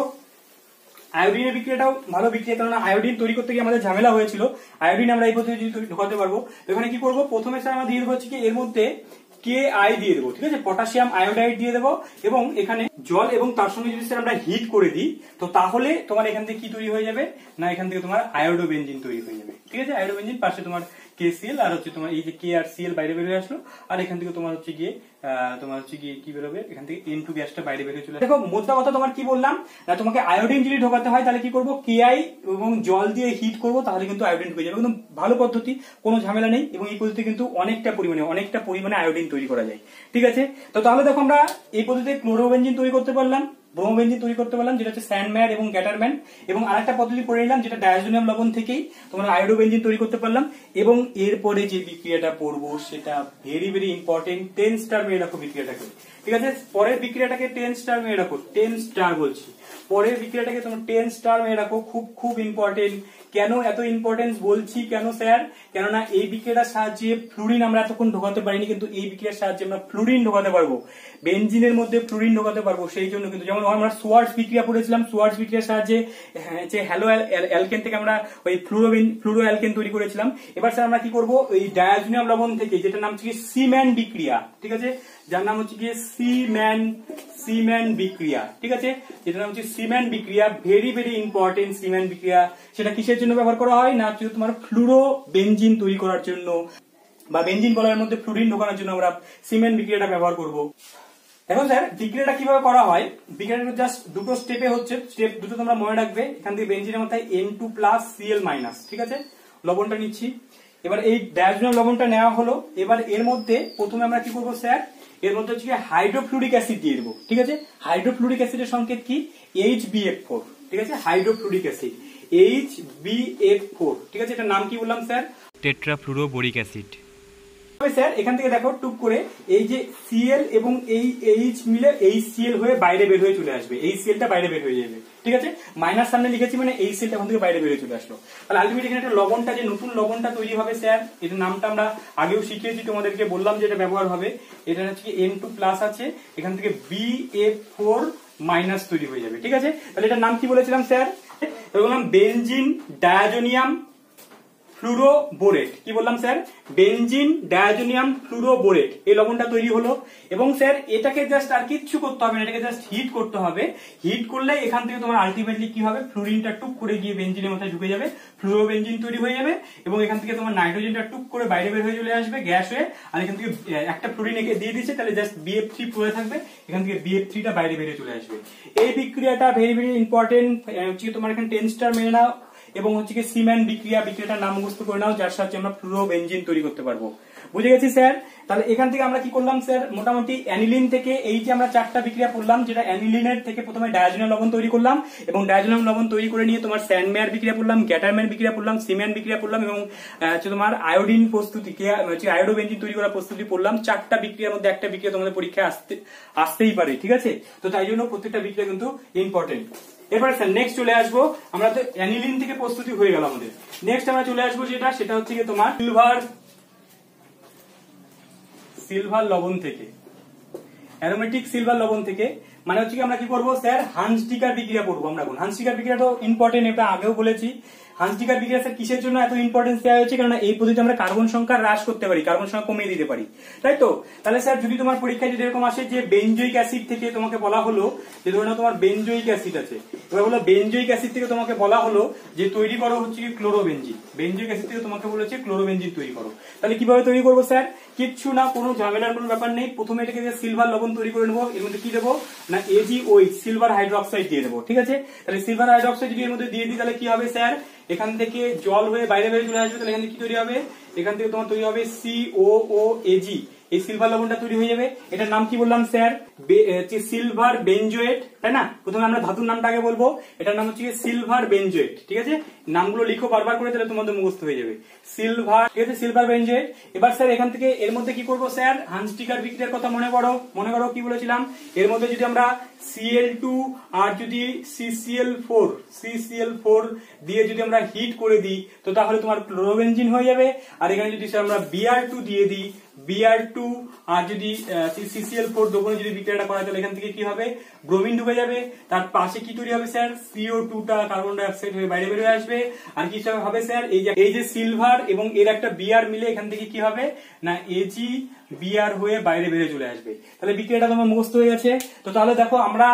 আয়োডিনের বিক্রিয়াটাও ভালো বিক্রিয়া, কারণ আয়োডিন তৈরি করতে গিয়ে আমাদের ঝামেলা হয়েছিল। আয়োডিন আমরা এই পদ্ধতি ঢোকাতে পারবো। এখানে কি করবো, প্রথমে স্যার আমরা দিয়ে দেবো হচ্ছে কি এর মধ্যে Ki দিয়ে দেবো, ঠিক আছে, পটাশিয়াম আয়োডাইড দিয়ে দেবো, এবং এখানে জল এবং তার সঙ্গে যদি স্যার আমরা হিট করে দিই তো তাহলে তোমার এখান থেকে কি তৈরি হয়ে যাবে না, এখান থেকে তোমার আয়োডোবেনজিন তৈরি হয়ে যাবে, ঠিক আছে। আয়োডোবেনজিন পাশে তোমার KCl আর হচ্ছে তোমার এই যে K আর Cl বাইরে বের হয়ে আসলো, আর এখান থেকে তোমার হচ্ছে গিয়ে কি বেরোবে, এখান থেকে N2 গ্যাসটা বাইরে বের হয়ে চলে। দেখো মোদ্দা কথা তোমার কি বললাম না, তোমাকে আয়োডিন যদি ঢোকাতে হয় তাহলে কি করবো, Ki এবং জল দিয়ে হিট করবো, তাহলে কিন্তু আয়োডিন ঢুকে যাবে। একদম ভালো পদ্ধতি, কোনো ঝামেলা নেই, এবং এই পদ্ধতি কিন্তু অনেকটা পরিমাণে আয়োডিন তৈরি করা যায়, ঠিক আছে। তো তাহলে দেখো আমরা এই পদ্ধতিতে ক্লোরোবেনজিন তৈরি করতে পারলাম, ব্রোমোবেনজিন তৈরি করতে পারলাম, যেটা হচ্ছে স্যান্ডম্যাড এবং গ্যাটারম্যান, এবং আরেকটা পদ্ধতি পড়ে নিলাম যেটা ডায়াজোনিয়াম লবণ থেকেই তোমরা আয়োডোবেনজিন তৈরি করতে পারলাম। এবং এরপরে যে বিক্রিয়াটা পড়বো সেটা ভেরি ভেরি ইম্পর্টেন্ট, 10 স্টার মেরে রাখো বিক্রিয়াটাকে, ঠিক আছে। পরের বিক্রিয়াটাকে 10 স্টার মেরে রাখো, 10 স্টার বলছি, পরের বিক্রিয়াটাকে তোমরা 10 স্টার মেরে রাখো, খুব খুব ইম্পর্টেন্ট। কেন এত ইম্পর্টেন্স বলছি, কেন স্যার, কেননা এই বিক্রিয়াটার সাহায্যে ফ্লুরিন আমরা এতক্ষণ ঢোকাতে পারিনি, কিন্তু এই বিক্রিয়ার সাহায্যে আমরা ফ্লুরিন ঢোকাতে পারবো, বেনজিনের মধ্যে ফ্লুরিন ঢোকাতে পারবো। সেই জন্য কিন্তু যেমন আমরা সোয়ার্টজ বিক্রিয়া পড়েছিলাম, সোয়ার্টজ বিক্রিয়ার সাহায্যে যে হ্যালো অ্যালকেন থেকে আমরা ওই ফ্লুরো অ্যালকেন তৈরি করেছিলাম। এবার স্যার আমরা কি করবো, ওই ডায়াজোনিয়াম লবণ থেকে, যেটার নাম হচ্ছে সিম্যান বিক্রিয়া, ঠিক আছে, যার নাম হচ্ছে গিয়ে সিম্যান বিক্রিয়া, ঠিক আছে, যেটা নাম হচ্ছে সিম্যান বিক্রিয়া, ভেরি ভেরি ইম্পর্টেন্ট সিম্যান বিক্রিয়া। সেটা কিসের জন্য ব্যবহার করা হয় না, তোমার ফ্লুরো বেনজিন তৈরি করার জন্য, বা বেনজিন বলয়ের মধ্যে ফ্লুরিন ঢোকানোর জন্য আমরা সিম্যান বিক্রিয়াটা ব্যবহার করব। এখন স্যার বিক্রিয়াটা কিভাবে করা হয়, বিক্রিয়াটা জাস্ট দুটো স্টেপে হচ্ছে, স্টেপ দুটো তোমরা মনে রাখবে। এখান থেকে বেনজিনের মাথায় N2+Cl-, ঠিক আছে, লবণটা নিচ্ছি। এবার এই ডায়াজোনিয়াম লবণটা নেওয়া হলো। এবার এর মধ্যে প্রথমে আমরা কি করবো স্যার, এর মধ্যে হচ্ছে হাইড্রোফ্লুরিক অ্যাসিড দিয়ে দেবো, ঠিক আছে। হাইড্রোফ্লুরিক অ্যাসিডের সংকেত কি, HBF4, ঠিক আছে, হাইড্রোফ্লুরিক অ্যাসিড HBF4, ঠিক আছে। এটার নাম কি বললাম স্যার, টেট্রাফ্লুরোবোরিক অ্যাসিড। স্যার এখান থেকে দেখো টুক করে এই যে Cl এবং এই H মিলে HCl হয়ে বাইরে বের হয়ে চলে আসবে, HCl টা বাইরে বের হয়ে যাবে, ঠিক আছে। মাইনাস সামনে লিখেছি মানে HCl টা ওখান থেকে বাইরে বের হয়ে চলে আসলো। তাহলে আলটিমেটলি এখানে একটা লবণটা, যে নতুন লবণটা তৈরি হবে স্যার, এটার নামটা আমরা আগেও শিখিয়েছি তোমাদেরকে, বললাম যে এটা ব্যবহার হবে। এটা হচ্ছে N2+ আছে, এখান থেকে BF4- তৈরি হয়ে যাবে, ঠিক আছে। তাহলে এটার নাম কি বলেছিলাম স্যার, বললাম বেনজিন ডায়াজোনিয়াম ফ্লুরোবোরেট। কি বললাম স্যার, বেনজিন ডায়াজোনিয়াম ফ্লুরোবোরেট, এই লবণটা তৈরি হলো। এবং স্যার এটাকে জাস্ট আর কিচ্ছু করতে হবে না, এটাকে জাস্ট হিট করতে হবে। হিট করলে এখান থেকে তোমার আলটিমেটলি কি হবে, ফ্লুরিনটা টুক করে গিয়ে বেনজিনের মধ্যে ঢুকে যাবে, ফ্লুরোবেনজিন তৈরি হয়ে যাবে, এবং এখান থেকে তোমার নাইট্রোজেনটা টুক করে বাইরে বের হয়ে চলে আসবে গ্যাস হয়ে। আর এখান থেকে একটা ফ্লুরিন একে দিয়ে দিচ্ছে, তাহলে জাস্ট BF3 পড়ে থাকবে, এখান থেকে BF3টা বাইরে বেরিয়ে চলে আসবে। এই বিক্রিয়াটা ভেরি ভেরি ইম্পর্টেন্ট, তোমার এখানে 10 স্টার মেনে নাও। এবং হচ্ছে কি সিম্যান বিক্রিয়াটার নাম মুখস্থ করে নাও, যার সাহায্যে আমরা ফ্লুরোবেনজিন তৈরি করতে পারবো। বুঝে গেছি স্যার। তাহলে এখান থেকে আমরা কি করলাম স্যার, মোটামুটি অ্যানিলিন থেকে এই যে আমরা 4টা বিক্রিয়া করলাম, যেটা অ্যানিলিনের থেকে প্রথমে ডায়াজোনিয়াম লবণ তৈরি করলাম, এবং ডায়াজোনিয়াম লবণ তৈরি করে নিয়ে তোমার স্যান্ডম্যান বিক্রিয়া করলাম, গ্যাটারম্যান বিক্রিয়া করলাম, সিম্যান বিক্রিয়া করলাম, এবং তোমার আয়োডিন প্রস্তুতি, আয়োডোবেনজিন তৈরি করার প্রস্তুতি করলাম। 4টা বিক্রিয়ার মধ্যে একটা বিক্রিয়া তোমাদের পরীক্ষায় আসতেই পারে, ঠিক আছে। তো তাই জন্য প্রত্যেকটা বিক্রিয়া কিন্তু ইম্পর্টেন্ট। এরপরে স্যার নেক্সট চলে আসবো, আমরা তো অ্যানিলিন থেকে প্রস্তুতি হয়ে গেল আমাদের। নেক্সট আমরা চলে আসবো সেটা হচ্ছে কি তোমার সিলভার লবণ থেকে, অ্যারোমেটিক সিলভার লবণ থেকে। মানে হচ্ছে কি আমরা কি করবো স্যার, হান্সটিকার বিক্রিয়া করবো আমরা। হান্সটিকার বিক্রিয়াটা ইম্পর্টেন্ট, এটা আগেও বলেছি। হান্সটিকার বিক্রিয়া স্যার কিসের জন্য এত ইম্পর্টেন্স দেওয়া হয়েছে, কারণ এই পদ্ধতিতে আমরা কার্বন সংখ্যা হ্রাস করতে পারি, কার্বন সংখ্যা কমিয়ে দিতে পারি, তাই তো। তাহলে স্যার যদি তোমার পরীক্ষায় যদি এরকম আসে যে বেনজোইক অ্যাসিড থেকে তোমাকে বলা হলো যে ধরে নাও তোমার বেনজোইক অ্যাসিড আছে, এবার বলো বেনজোইক অ্যাসিড থেকে তোমাকে বলা হলো যে তৈরি করো হচ্ছে কি ক্লোরোবেনজিন, বেনজোইক অ্যাসিড থেকে তোমাকে বলেছে ক্লোরোবেনজিন তৈরি করো। তাহলে কিভাবে তৈরি করবো স্যার, কিচ্ছু না, কোনো ঝামেলার কোনো ব্যাপার নেই। প্রথমে এটাকে সিলভার লবণ তৈরি করে নেবো, এর মধ্যে কি দেবো না AgOH, সিলভার হাইড্রোক্সাইড দিয়ে দেবো, ঠিক আছে। তাহলে সিলভার হাইড্রোক্সাইড যদি এর মধ্যে দিয়ে দিই তাহলে কি হবে স্যার, এখান থেকে জল হয়ে বাইরে বেরিয়ে চলে আসবে। তাহলে এখান থেকে কি তৈরি হবে, এখান থেকে তোমার তৈরি হবে COOAg, এই সিলভার লবণটা তৈরি হয়ে যাবে। এটার নাম কি বললাম স্যার, সিলভার বেনজোয়েট, তাই না। প্রথমে আমরা ধাতুর নামটা আগে বলবো, এটার নাম হচ্ছে সিলভার বেনজোয়েট, ঠিক আছে। নামগুলো লিখো বারবার করে, তাহলে তোমাদের মুখস্থ হয়ে যাবে। সিলভার, ঠিক আছে, সিলভার বেনজোয়েট। এবার স্যার এখান থেকে এর মধ্যে কি করবো স্যার, হান্সটিকার বিক্রিয়ার কথা মনে করো কি বলেছিলাম, এর মধ্যে যদি আমরা Cl2 আর যদি CCl4 দিয়ে যদি আমরা হিট করে দিই তো তাহলে তোমার ক্লোরোবেনজিন হয়ে যাবে। আর এখানে যদি আমরা Br2 দিয়ে দিই Br2 আর যদি CCl4 দ্রবণে যদি বিক্রিয়াটা করা হয় তাহলে এখান থেকে কি হবে, ব্রোমিন ঢুকে যাবে, তার পাশে কি তৈরি হবে স্যার, CO2 টা কার্বন ডাই অক্সাইড হয়ে বাইরে বেরিয়ে আসবে। আর কি হবে স্যার, এই যে সিলভার এবং এর একটা Br মিলে এখান থেকে কি হবে না AgBr হয়ে বাইরে বেরিয়ে চলে আসবে। তাহলে বিক্রিয়াটা তোমার মুখস্থ হয়ে গেছে। তো তাহলে দেখো আমরা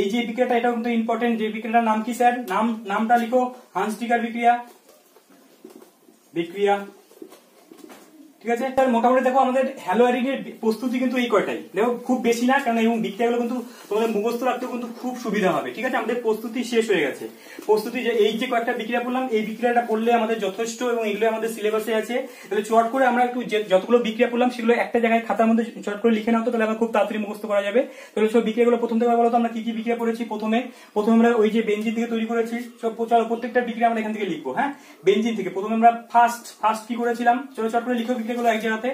এই যে বিক্রিয়াটা, এটা কিন্তু ইম্পর্টেন্ট, যে বিক্রিয়াটার নাম কি স্যার, নামটা লিখো, হান্সটিকার বিক্রিয়া। ঠিক আছে স্যার, মোটামুটি দেখো আমাদের হ্যালোয়ারিনের প্রস্তুতি কিন্তু এই কয়টাই, দেখো খুব বেশি না, কারণ এই বিক্রিয়াগুলো কিন্তু তোমাদের মুখস্থ রাখতেও কিন্তু খুব সুবিধা হবে। ঠিক আছে, আমাদের প্রস্তুতি শেষ হয়ে গেছে। প্রস্তুতি যে এই যে কয়েকটা বিক্রিয়া পড়লাম, এই বিক্রিয়াটা পড়লে আমাদের যথেষ্ট, এবং এগুলো আমাদের সিলেবাসে আছে। তাহলে চট করে আমরা একটু যতগুলো বিক্রিয়া পড়লাম সেগুলো একটা জায়গায় খাতার মধ্যে চট করে লিখে নাও, তো তাহলে আমরা খুব তাড়াতাড়ি মুখস্থ করা যাবে। তাহলে সব বিক্রিয়াগুলো প্রথম থেকে বলো তো আমরা কি কি বিক্রিয়া পড়েছি। প্রথমে আমরা ওই যে বেঞ্জিন থেকে তৈরি করেছি, সব চলো প্রত্যেকটা বিক্রিয়া আমরা এখান থেকে লিখবো। হ্যাঁ, বেঞ্জিন থেকে প্রথমে আমরা ফার্স্ট কি করেছিলাম, চলো চট করে লিখো বিক্রিয়াগুলো এক জায়গাতে।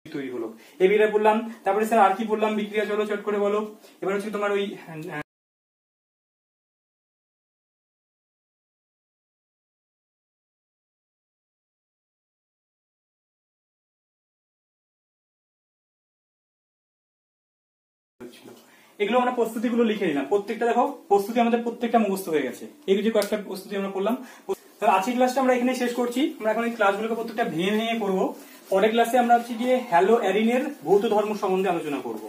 তৈরি হলো এই বিক্রিয়া বললাম। তারপরে স্যার আর কি বললাম বিক্রিয়া, চলো চট করে বলো। এবার হচ্ছে তোমার ওই এগুলো আমরা প্রস্তুতিগুলো লিখে নিলাম। প্রত্যেকটা দেখো প্রস্তুতি আমাদের প্রত্যেকটা মুখস্থ হয়ে গেছে। এই যে কয়েকটা প্রস্তুতি আমরা করলাম। তাহলে আজকের ক্লাসটা আমরা এখানে শেষ করছি। আমরা এখন এই ক্লাসগুলোকে প্রত্যেকটা ভেঙে ভেঙে করবো। পরের ক্লাসে আমরা হচ্ছে গিয়ে হ্যালো অ্যারিনের ভৌত ধর্ম সম্বন্ধে আলোচনা করবো।